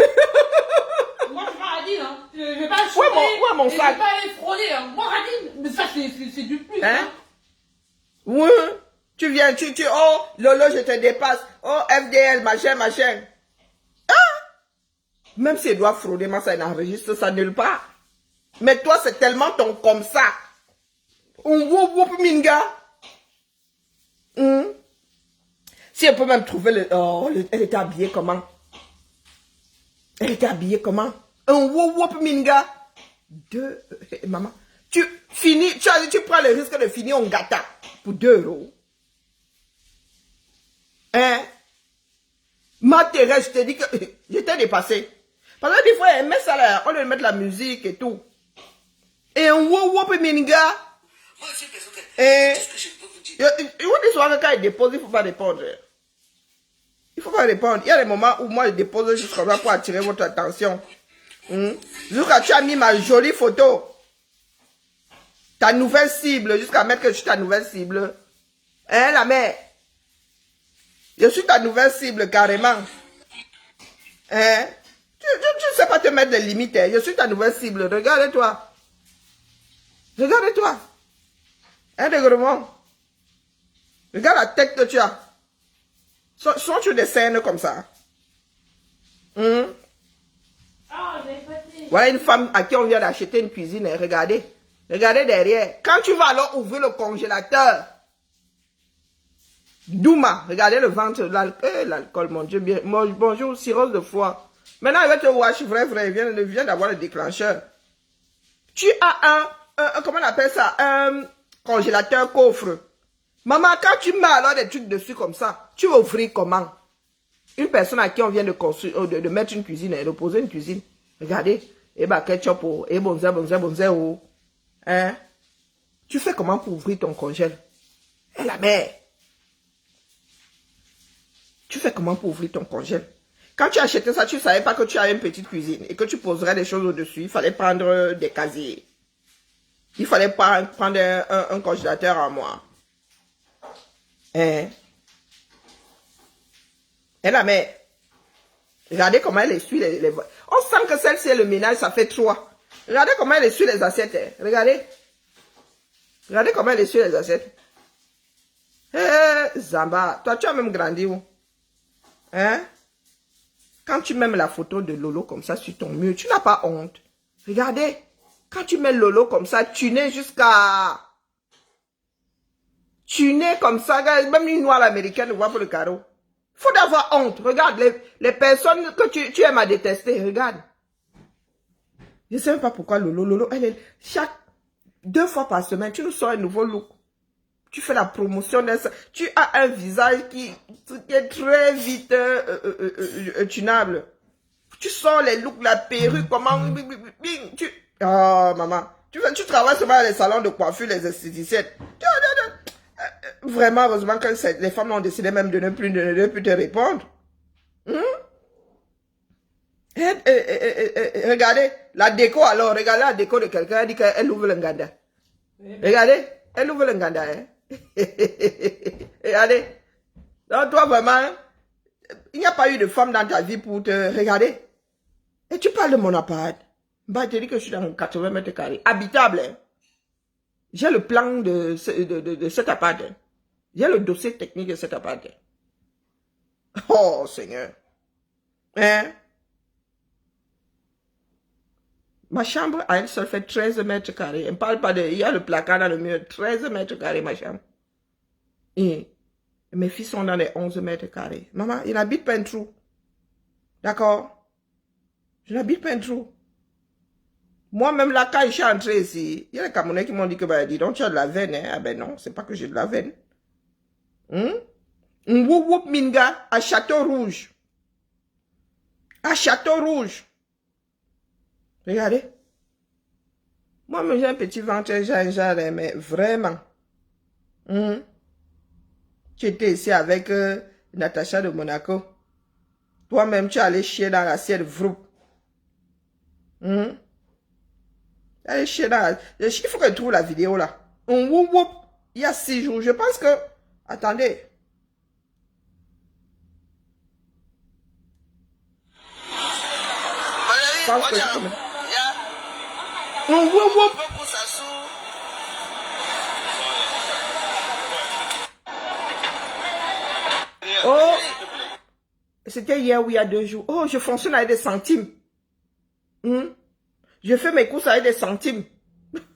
Moi, je suis pas radine, hein. Je vais pas chuter. Ouais, mon je sac. vais pas aller frôler, hein. Moi, radine, mais ça, c'est du plus, Hein? hein. Oui. Tu viens, oh, Lolo, je te dépasse. Oh, FDL, machin. Ah! Même si elle doit frauder, moi, ça n'enregistre ça nulle part. Mais toi, c'est tellement ton comme ça. Minga. Si elle peut même trouver elle était habillée comment? Un minga. Maman. Tu prends le risque de finir en gâta pour 2 €. Hein? Ma Thérèse, je te dis que j'étais dépassée. Parce que des fois, elle met ça là, on lui met de la musique et tout. Et un minga. Moi, je suis personne que. Et Qu'est-ce que je peux vous dire? il faut des soirées quand il dépose, il ne faut pas répondre. Il faut pas répondre. Il y a des moments où moi je dépose juste comme ça pour attirer votre attention. Vu que tu as mis ma jolie photo. Ta nouvelle cible, jusqu'à mettre que je suis ta nouvelle cible. Hein, la mère? Je suis ta nouvelle cible, carrément. Hein? Tu ne sais pas te mettre des limites. Hein? Je suis ta nouvelle cible. Regarde-toi. Regarde-toi. Hein, dégoulement? Regarde la tête que tu as. Sont-tu des scènes comme ça? Voilà une femme à qui on vient d'acheter une cuisine. Hein? Regardez. Regardez derrière. Quand tu vas alors ouvrir le congélateur. Douma. Regardez le ventre. L'alcool, mon Dieu. Bien. Bonjour, cirrhose de foie. Maintenant, il va te wash. Vrai. Il vient d'avoir le déclencheur. Tu as comment on appelle ça? Un congélateur coffre. Maman, quand tu mets alors des trucs dessus comme ça, tu vas ouvrir comment? Une personne à qui on vient de construire, de mettre une cuisine, de poser une cuisine. Regardez. Et bah, ketchup, et bonzé, oh. Hein? Tu fais comment pour ouvrir ton congèle? Et la mère. Tu fais comment pour ouvrir ton congèle? Quand tu as acheté ça, tu ne savais pas que tu as une petite cuisine et que tu poserais des choses au-dessus. Il fallait prendre des casiers. Il fallait prendre un congélateur à moi. Hein? Et la mère. Regardez comment elle essuie les... On sent que celle-ci est le ménage, ça fait 3. Regardez comment elle essuie les assiettes. Hein. Regardez. Regardez comment elle essuie les assiettes. Zamba, toi tu as même grandi où? Hein? Quand tu mets la photo de Lolo comme ça sur ton mur, tu n'as pas honte. Regardez. Quand tu mets Lolo comme ça, tu nais jusqu'à... Tu nais comme ça, même une noire américaine voit pour le carreau. Faut d'avoir honte. Regarde, les personnes que tu aimes à détester, regarde. Je ne sais même pas pourquoi Lolo, elle est... Chaque 2 fois par semaine, tu nous sors un nouveau look. Tu fais la promotion de ça. Tu as un visage qui est très vite tunable. Tu sors les looks, la perruque, comment... Oh, maman. Tu travailles seulement dans les salons de coiffure, les esthéticiennes. Vraiment, heureusement que les femmes ont décidé même de ne plus te répondre. Regardez la déco alors. Regardez la déco de quelqu'un. Elle dit qu'elle ouvre le nganda. Regardez. Elle ouvre le nganda. Hein? Regardez. Donc toi vraiment, il n'y a pas eu de femme dans ta vie pour te regarder. Et tu parles de mon appart. Bah, je te dis que je suis dans 80 mètres carrés. Habitable. Hein? J'ai le plan de cet appart. Hein? J'ai le dossier technique de cet appart. Hein? Oh, Seigneur. Hein? Ma chambre, à elle seule, fait 13 mètres carrés. Elle ne parle pas de... Il y a le placard dans le mur. 13 mètres carrés, ma chambre. Et mes filles sont dans les 11 mètres carrés. Maman, il n'habite pas un trou. D'accord? Je n'habite pas un trou. Moi-même, là, quand je suis entré ici, il y a les Camerounais qui m'ont dit que, bah, dis donc, tu as de la veine, hein? Ah ben non, c'est pas que j'ai de la veine. Woup Minga, à Château Rouge. À Château Rouge. Regardez. Moi-même, j'ai un petit ventre, j'ai un jardin, mais vraiment. Tu étais ici avec Natacha de Monaco. Toi-même, tu es allé chier dans l'assiette Vroup. Allez chier dans la... Il faut que je trouve la vidéo là. Il y a 6 jours. Je pense que... Attendez. Je pense que je... Oh, c'était hier ou il y a 2 jours. Oh, je fonctionne avec des centimes. Je fais mes courses avec des centimes.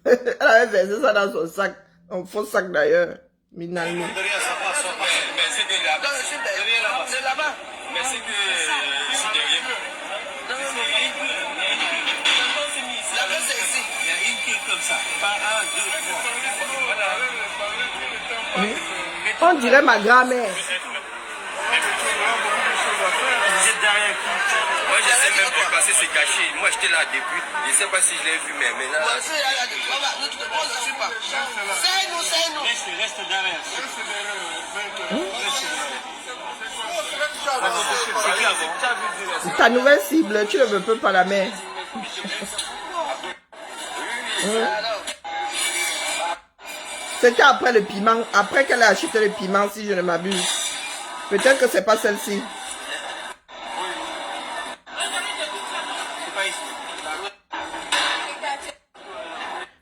Elle avait versé ça dans son sac. Un faux sac d'ailleurs. Minami. C'est là-bas. Mais c'est que c'est derrière. Là-bas, c'est ici. Il y a une qui est comme ça. Pas 1, 2, 3. Voilà. On dirait ma grand-mère. Vous êtes derrière qui? Moi, je sais même pas parce que c'est caché. Moi, j'étais là depuis. Je sais pas si je l'ai vu, mais maintenant. Moi aussi, il y a des travaux. Ne te suis pas. C'est nous. Reste derrière. Ta nouvelle cible, tu ne me peux pas la mettre. C'était après le piment. Après qu'elle a acheté le piment, si je ne m'abuse. Peut-être que c'est pas celle-ci.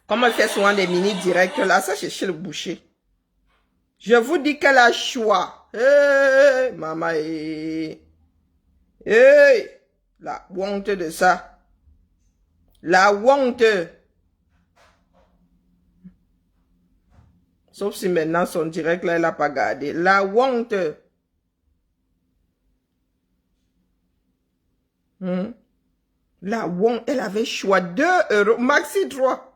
Comme elle fait souvent des mini directs là, ça c'est chez le boucher. Je vous dis qu'elle a choix. Hey, maman. Hey. La honte de ça. La honte. Sauf si maintenant son direct là, elle n'a pas gardé. La honte. La honte, elle avait choix 2 €. Maxi 3.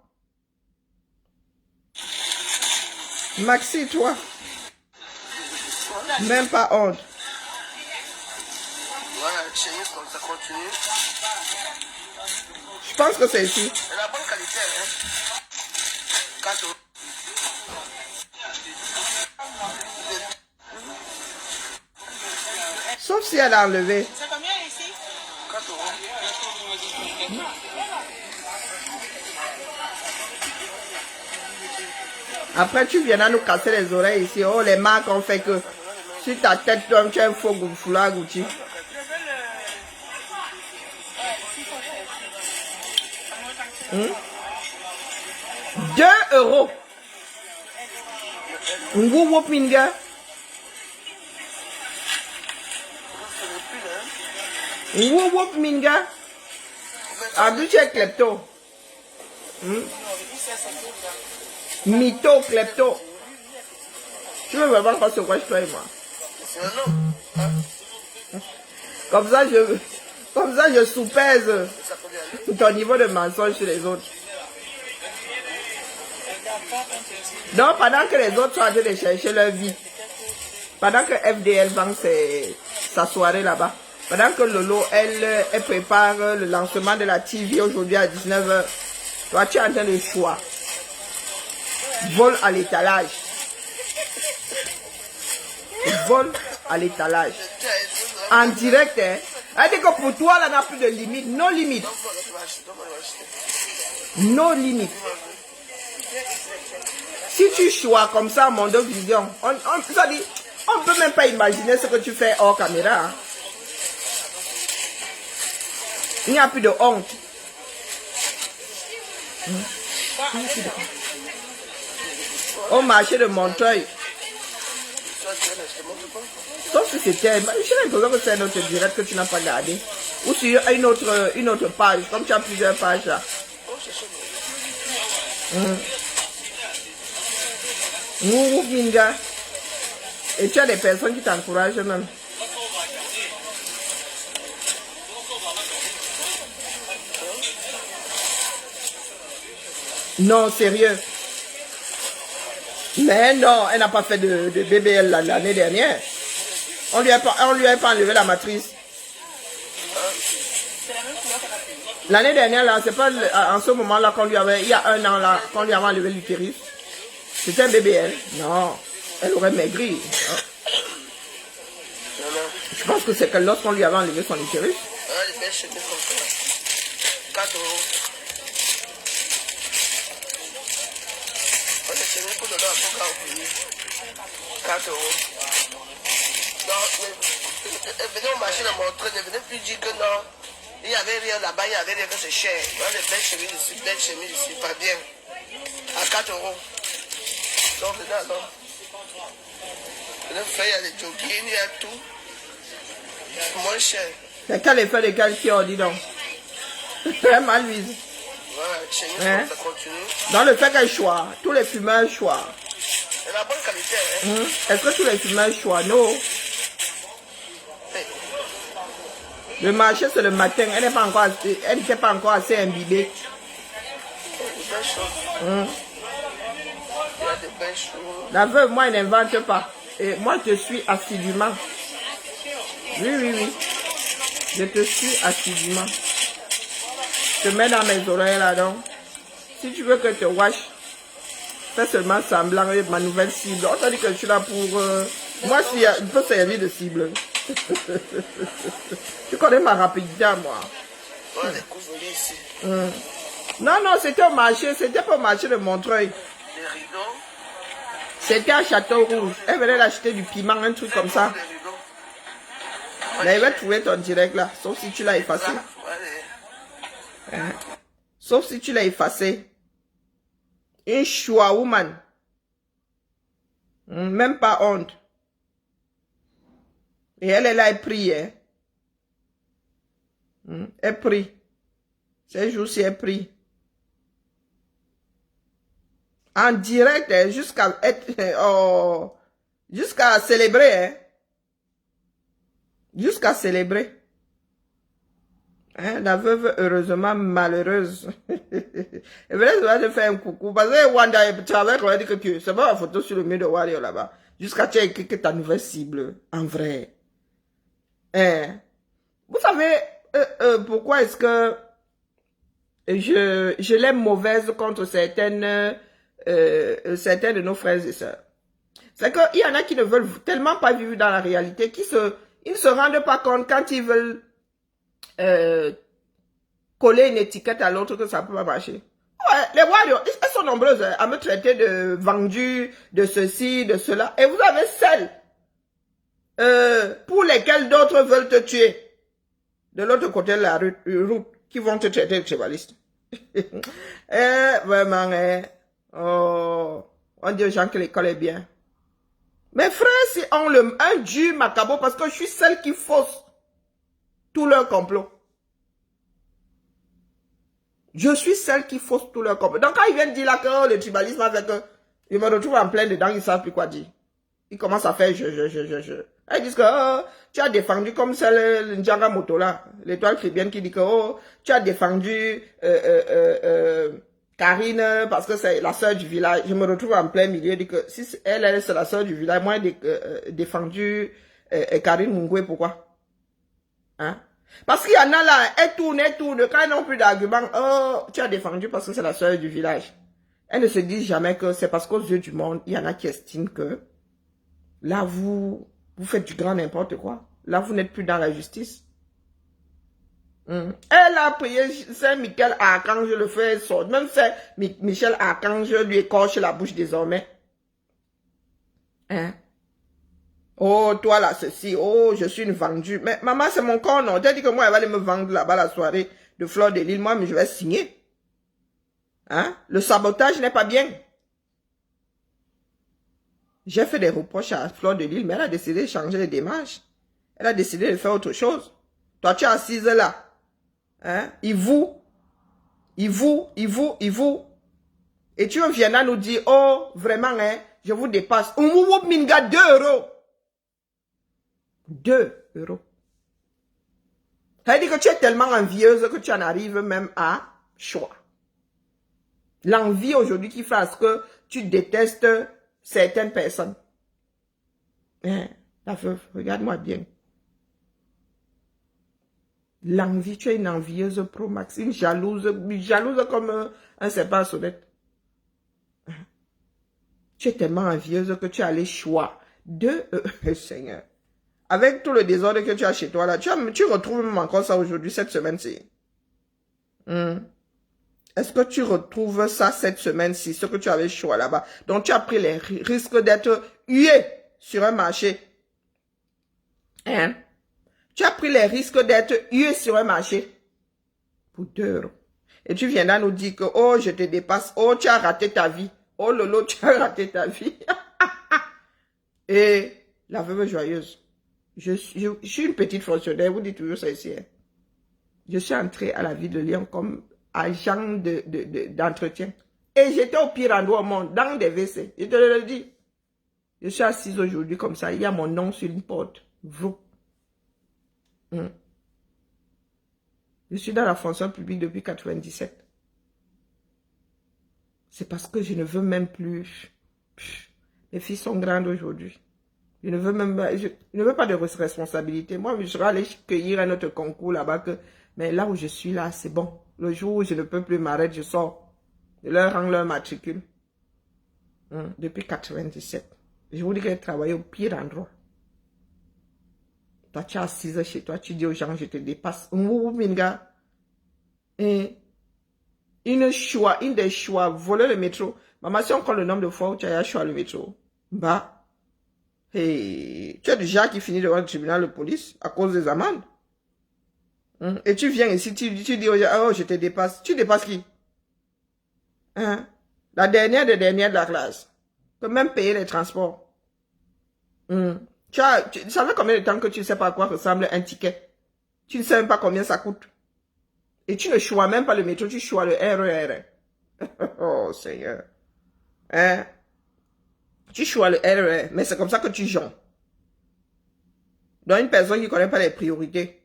Maxi 3. Même pas honte. Voilà, chemise comme ça continue. Je pense que c'est ici. Elle a bonne qualité, hein. 4 €. Sauf si elle a enlevé. C'est combien ici? 4 €. Après, tu viendras nous casser les oreilles ici. Oh, les marques ont fait que sur ta tête, toi, tu as un faux foulard Gucci. 2 €. Ngu wop minga. Ngu wop minga. Abdu tu es klepto. Mytho, klepto. Tu veux vraiment pas ce quoi je fais moi? C'est un homme. Comme ça je soupèse ton niveau de mensonge sur les autres. Donc pendant que les autres sont en train de chercher leur vie, pendant que FDL vend sa soirée là-bas, pendant que Lolo, elle prépare le lancement de la TV aujourd'hui à 19 h, toi tu es en train de choix. Vol à l'étalage. Vol à l'étalage. En direct, hein. Elle dit que pour toi, là, n'a plus de limite. No limite. No limite. Si tu choisis comme ça, mon deux vision, on ne peut même pas imaginer ce que tu fais hors caméra. Hein. Il n'y a plus de honte. Au marché de Montreuil. Sauf si c'était... J'ai l'impression que c'est un autre direct que tu n'as pas gardé. Ou sur une autre page, comme tu as plusieurs pages là. Minga. Et tu as des personnes qui t'encouragent même. Non, sérieux. Mais non, elle n'a pas fait de BBL l'année dernière. On lui a pas enlevé la matrice. L'année dernière, là, c'est pas en ce moment-là qu'on lui avait, il y a 1 an là, qu'on lui avait enlevé l'utérus. C'était un BBL. Non, elle aurait maigri. Je pense que c'est que lorsqu'on lui avait enlevé son utérus. 4 €. On 4 €. Donc, elle venait au marché de Montreuil, elle venait plus dire que non, il n'y avait rien là-bas, il n'y avait rien que c'est cher. Moi, les belles chemises ici, pas bien. À 4 €. Donc, venez alors. Venez faire, il y a les jogging, il y a tout. Moins cher. C'est quel effet de calcium, dis donc. Très mal, Louise. Voilà, chemise, Hein? ça continue. Dans le fait qu'elle choisit, tous les fumeurs choisissent. Elle a bonne qualité, hein? Est-ce que tous les fumeurs choisissent? Non. Le marché, c'est le matin. Elle n'était pas encore assez imbibée. Des belles choses. Il y a des belles choses. La veuve, moi, elle n'invente pas. Et moi, je te suis assidûment. Oui. Je te suis assidûment. Je te mets dans mes oreilles là-dedans. Si tu veux que je te wash, fais seulement semblant de ma nouvelle cible. On t'a dit que je suis là pour... Moi, si je peux servir de cible. Tu connais ma rapidité à moi. On découvre ici. Non, c'était au marché. C'était pas au marché de Montreuil. Les rideaux. C'était à Château Rouge. Elle venait d'acheter du piment, un truc comme ça. Là, il va trouver ton direct là. Sauf si tu l'as effacé. Hein? Sauf si tu l'as effacé. Une choix woman. Même pas honte. Et elle est là, elle prie. Hein? Elle prie. Ces jours-ci, elle prie. En direct, hein, jusqu'à célébrer. Hein? Jusqu'à célébrer. Hein, la veuve, heureusement, malheureuse. Elle venait de faire un coucou. Parce que Wanda, tu avais dit que c'est pas la photo sur le mur de Wario là-bas. Jusqu'à tu as écrit que ta nouvelle cible, en vrai. Hein? Vous savez, pourquoi est-ce que je l'aime mauvaise contre certaines de nos frères et sœurs? C'est qu'il y en a qui ne veulent tellement pas vivre dans la réalité, ils ne se rendent pas compte quand ils veulent coller une étiquette à l'autre que ça peut pas marcher. Ouais, les warriors, elles sont nombreuses à me traiter de vendu, de ceci, de cela. Et vous avez celles pour lesquelles d'autres veulent te tuer. De l'autre côté de la route, qui vont te traiter de chevaliste. Vraiment, oh, on dit aux gens que l'école est bien. Mes frères, si on un dieu macabo, parce que je suis celle qui fausse tout leur complot. Je suis celle qui fausse tout leur complot. Donc quand ils viennent dire là que le tribalisme avec eux, ils me retrouvent en plein dedans, ils ne savent plus quoi dire. Ils commencent à faire je. Ils disent que tu as défendu comme celle Ndjanga Moto là, l'étoile chrétienne qui dit que tu as défendu Karine parce que c'est la sœur du village. Je me retrouve en plein milieu, dit que si elle c'est la sœur du village, moi j'ai défendu Karine Mungwe, pourquoi? Hein? Parce qu'il y en a là, elle tourne, quand ils n'ont plus d'arguments, oh, tu as défendu parce que c'est la sœur du village. Elles ne se disent jamais que c'est parce qu'aux yeux du monde, il y en a qui estiment que là, vous faites du grand n'importe quoi. Là, vous n'êtes plus dans la justice. Elle a prié Saint-Michel Archange, le fait sortir. Même Saint-Michel Archange lui écorche la bouche désormais. Hein? Oh, toi là, ceci. Oh, je suis une vendue. Mais maman, c'est mon corps, non? Tu as dit que moi, elle va aller me vendre là-bas la soirée de Fleur de Lille. Moi, mais je vais signer. Hein? Le sabotage n'est pas bien. J'ai fait des reproches à Fleur de Lille, mais elle a décidé de changer les démarches. Elle a décidé de faire autre chose. Toi, tu es assise là. Hein? Et vous. Et tu viens là nous dire, oh, vraiment, hein, je vous dépasse. 2 euros. 2 euros. Ça veut dire que tu es tellement envieuse que tu en arrives même à choix. L'envie aujourd'hui qui fait à ce que tu détestes certaines personnes. Hein, la veuve, regarde-moi bien. L'envie, tu es une envieuse pro max, une jalouse comme un serpent à sonnette. Tu es tellement envieuse que tu as les choix de Seigneur. Avec tout le désordre que tu as chez toi là, tu retrouves même encore ça aujourd'hui, cette semaine-ci. Est-ce que tu retrouves ça cette semaine-ci, ce que tu avais choix là-bas? Donc tu as pris les risques d'être hué sur un marché. Hein? Tu as pris les risques d'être hué sur un marché pour 2 euros. Et tu viens là nous dire que, oh, je te dépasse, oh, tu as raté ta vie. Oh, lolo, tu as raté ta vie. Et la veuve joyeuse. Je suis une petite fonctionnaire, vous dites toujours ça ici. Hein? Je suis entrée à la ville de Lyon comme agent d'entretien. Et j'étais au pire endroit au monde, dans des WC. Je te le dis. Je suis assise aujourd'hui comme ça, il y a mon nom sur une porte. Vous. Je suis dans la fonction publique depuis 1997. C'est parce que je ne veux même plus. Mes filles sont grandes aujourd'hui. Je ne veux même pas, je ne veux pas de responsabilité. Moi, je serais allé cueillir un autre concours là-bas. Mais là où je suis là, c'est bon. Le jour où je ne peux plus m'arrêter, je sors. Je leur rends leur matricule. Depuis 1997. Je vous dis qu'elle travaille au pire endroit. Toi, tu es assise chez toi, tu dis aux gens, je te dépasse. Et une des choix, voler le métro. Maman, si on compte le nombre de fois où tu as choisi le métro, Bah, hey, tu es du genre qui finit devant le tribunal de police à cause des amendes. Et tu viens ici, tu dis aux gens, oh, je te dépasse. Tu dépasses qui? Hein? La dernière des dernières de la classe. Tu peux même payer les transports. Ça fait combien de temps que tu ne sais pas à quoi ressemble un ticket? Tu ne sais même pas combien ça coûte. Et tu ne choisis même pas le métro, tu choisis le RER. Oh, Seigneur. Hein? Tu choisis le RER, mais c'est comme ça que tu jonges. Donc, une personne qui ne connaît pas les priorités.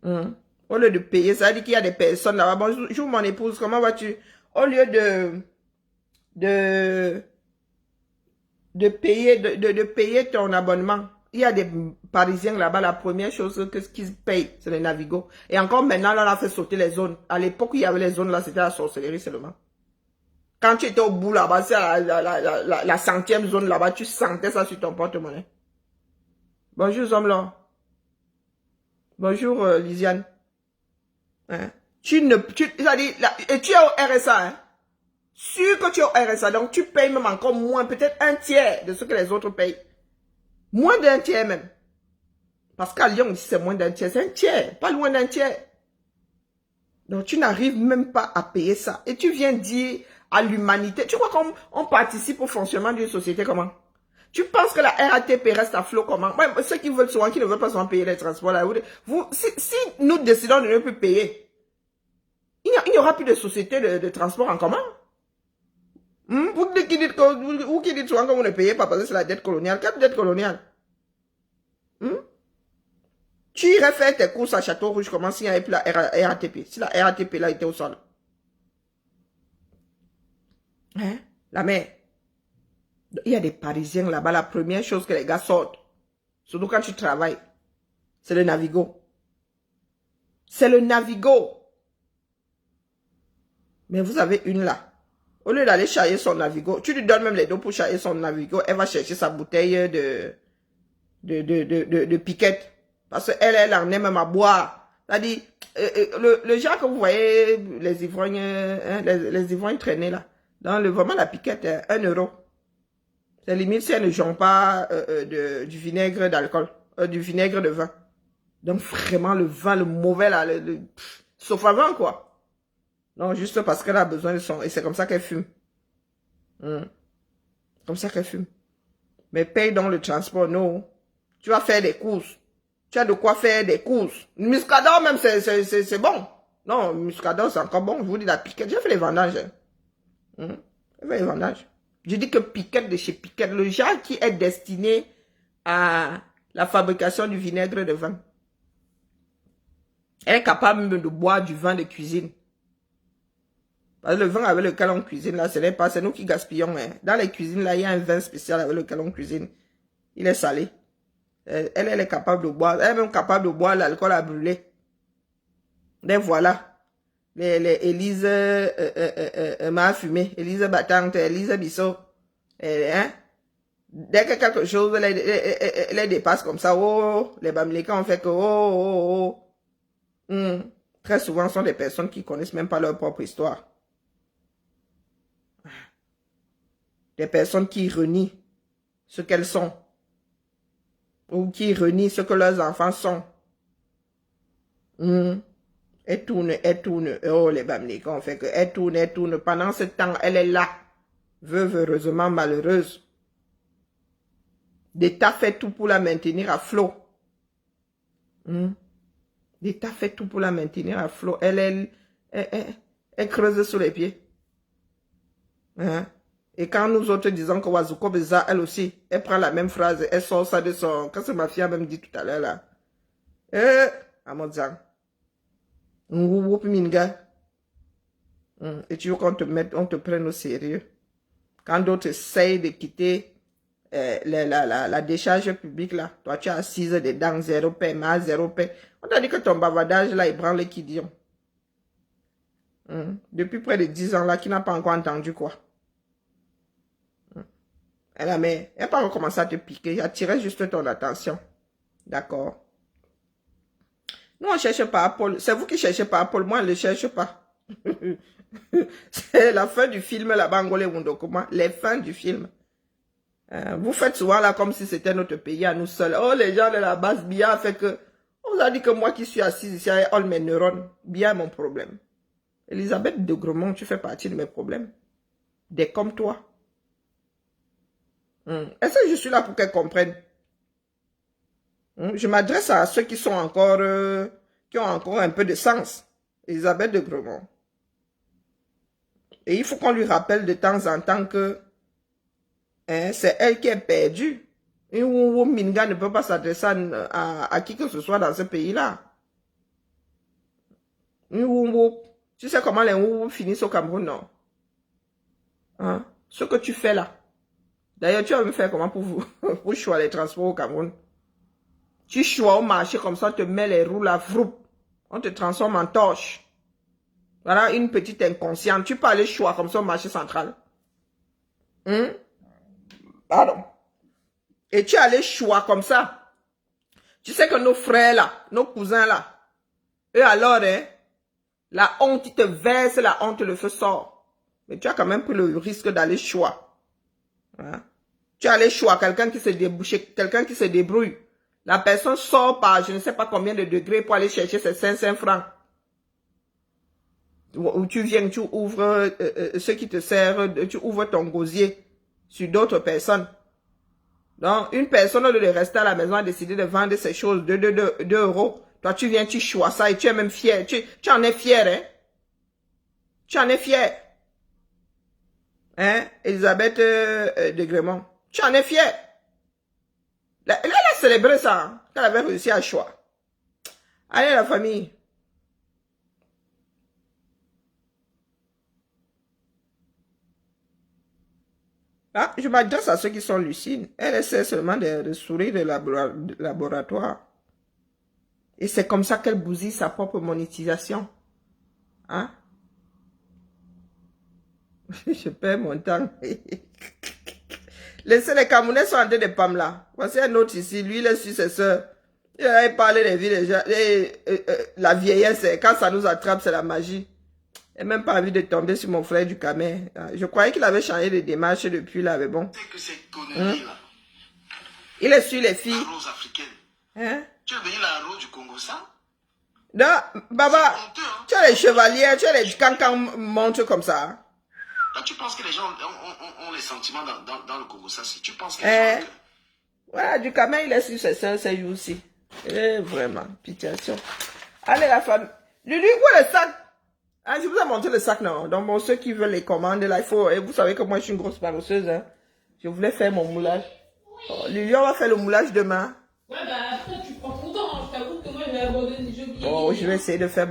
Au lieu de payer, ça veut dire qu'il y a des personnes là-bas. Bonjour mon épouse, comment vas-tu? Au lieu de payer ton abonnement, il y a des Parisiens là-bas, la première chose qu'ils payent, c'est les Navigo. Et encore maintenant, là, on a fait sauter les zones. À l'époque, il y avait les zones là, c'était la sorcellerie seulement. Quand tu étais au bout là-bas, c'est la 100e zone là-bas, tu sentais ça sur ton porte-monnaie. Bonjour, Zomlo. Bonjour, Lisiane. Hein? Et tu es au RSA, hein? Sûr que tu es au RSA, donc tu payes même encore moins, peut-être un tiers de ce que les autres payent. Moins d'un tiers même. Parce qu'à Lyon, c'est moins d'un tiers, c'est un tiers, pas loin d'un tiers. Donc tu n'arrives même pas à payer ça. Et tu viens dire à l'humanité, tu crois qu'on participe au fonctionnement d'une société comment? Tu penses que la RATP reste à flot comment? Ouais, ceux qui veulent souvent, qui ne veulent pas souvent payer les transports, là, si nous décidons de ne plus payer, il n'y aura plus de société de transport en commun. Vous qui dites souvent que vous ne payez pas parce que c'est la dette coloniale. Quelle dette coloniale? Tu irais faire tes courses à Château-Rouge comment s'il n'y avait plus la RATP? Si la RATP là était au sol. Hein? La mer. Il y a des Parisiens là-bas, la première chose que les gars sortent, surtout quand tu travailles, c'est le Navigo. C'est le Navigo. Mais vous avez une là. Au lieu d'aller charger son Navigo, tu lui donnes même les dos pour charger son Navigo, elle va chercher sa bouteille de piquette. Parce qu'elle en est même à boire. C'est-à-dire, le genre que vous voyez, les ivrognes, hein, les ivrognes traîner là, vraiment la piquette, 1 €. C'est limite si elle ne jonge pas du vinaigre d'alcool, du vinaigre de vin. Donc vraiment le vin, le mauvais là, sauf avant quoi. Non, juste parce qu'elle a besoin de son... Et c'est comme ça qu'elle fume. Comme ça qu'elle fume. Mais paye donc le transport, non. Tu vas faire des courses. Tu as de quoi faire des courses. Muscador même, c'est bon. Non, Muscador c'est encore bon. Je vous dis la piquette. J'ai fait les vendages. J'ai fait les vendages. Je dis que piquette de chez Piquette, le genre qui est destiné à la fabrication du vinaigre de vin. Elle est capable même de boire du vin de cuisine. Parce que le vin avec lequel on cuisine, là, ce n'est pas, c'est nous qui gaspillons. Hein. Dans les cuisines, là, il y a un vin spécial avec lequel on cuisine. Il est salé. Elle est capable de boire. Elle est même capable de boire l'alcool à brûler. Mais voilà. Les Élise m'a fumé. Élise battante, Élise Bissot. Hein? Dès que quelque chose les dépasse comme ça, oh, les Bamilekans ont fait que, oh. Très souvent, ce sont des personnes qui connaissent même pas leur propre histoire. Des personnes qui renient ce qu'elles sont. Ou qui renient ce que leurs enfants sont. Elle tourne. Oh, les Bamilekans ont fait que, elle tourne. Pendant ce temps, elle est là. Veuve heureusement malheureuse. L'État fait tout pour la maintenir à flot. L'État fait tout pour la maintenir à flot. Elle creuse sous les pieds. Hein? Et quand nous autres disons que Wazuko Beza, elle aussi, elle prend la même phrase, elle sort ça de son... Qu'est-ce que ma fille a même dit tout à l'heure là? Amozang. Et tu veux qu'on te prenne au sérieux. Quand d'autres essayent de quitter la décharge publique là, toi tu es assise dedans, 0 paiement, 0 paie. On t'a dit que ton bavardage là, il prend l'équidion. Depuis près de 10 ans là, qui n'a pas encore entendu quoi. Elle n'a pas recommencé à te piquer, j'attirais juste ton attention. D'accord? Nous on ne cherche pas Paul, c'est vous qui cherchez pas Paul, moi je ne le cherche pas. C'est la fin du film là-bas, Angolé Wundokuma. Les fins du film. Vous faites souvent là comme si c'était notre pays à nous seuls. Oh, les gens de la base, bien fait que... On vous a dit que moi qui suis assise ici avec all mes neurones, bien mon problème. Elisabeth de Gremont, tu fais partie de mes problèmes. Des comme toi. Est-ce que je suis là pour qu'elle comprenne? Je m'adresse à ceux qui sont encore... qui ont encore un peu de sens. Elisabeth de Gremont. Et il faut qu'on lui rappelle de temps en temps que c'est elle qui est perdue. Une Minga ne peut pas s'adresser à qui que ce soit dans ce pays-là. Tu sais comment les Wou finissent au Cameroun, non? Hein? Ce que tu fais là. D'ailleurs, tu vas me faire comment pour choisir les transports au Cameroun? Tu choisis au marché comme ça, te mets les roues là, froup. On te transforme en torche. Voilà une petite inconsciente. Tu peux aller choisir comme ça au marché central. Pardon. Et tu allais choix comme ça. Tu sais que nos frères là, nos cousins là, eux alors, la honte, ils te versent la honte, le feu sort. Mais tu as quand même pris le risque d'aller choix. Hein? Tu allais choix quelqu'un qui se débouche, quelqu'un qui se débrouille. La personne sort par je ne sais pas combien de degrés pour aller chercher ses 500 francs. Où tu viens, tu ouvres ce qui te sert, tu ouvres ton gosier sur d'autres personnes. Donc, une personne, au lieu de rester à la maison, a décidé de vendre ses choses 2 euros. Toi, tu viens, tu choisis ça et tu es même fier. Tu en es fier, hein? Tu en es fier. Hein? Elisabeth de Gremont. Tu en es fier. Elle a célébré ça, hein, qu'elle avait réussi à choix. Allez, la famille. Ah, je m'adresse à ceux qui sont lucides. Elle essaie seulement de sourire de laboratoire. Et c'est comme ça qu'elle bousille sa propre monétisation. Hein? Je perds mon temps. Laissez les Camerounais sont en train de pam là. Voici un autre ici. Lui, il est sur ses soeurs. Il a parlé des vies des gens. La vieillesse, quand ça nous attrape, c'est la magie. J'ai même pas envie de tomber sur mon frère du Camer. Je croyais qu'il avait changé de démarche depuis là, mais bon. C'est que cette connerie-là. Il est sur les filles. La rose africaine. Hein? Tu es venu la rose du Congo, ça? Non, Baba, Honteux, hein? tu as les chevaliers, tu as les cancans montrent comme ça. Là, tu penses que les gens ont les sentiments dans le Congo, ça? Si tu penses que les gens... Voilà, du Camer, il est sur ses soeurs, c'est lui aussi. Vraiment, pitiation. Allez, la femme. Lui, où est le sac? Ah, je vous ai montré le sac, non? Donc, bon, ceux qui veulent les commandes, là, il faut... Et vous savez que moi, je suis une grosse paresseuse, hein. Je voulais faire mon moulage. Oh, Lily, on va faire le moulage demain. Ouais, bah, après, tu prends ton temps. Je t'avoue que moi, je vais abandonner. Oh, je vais essayer de faire mon...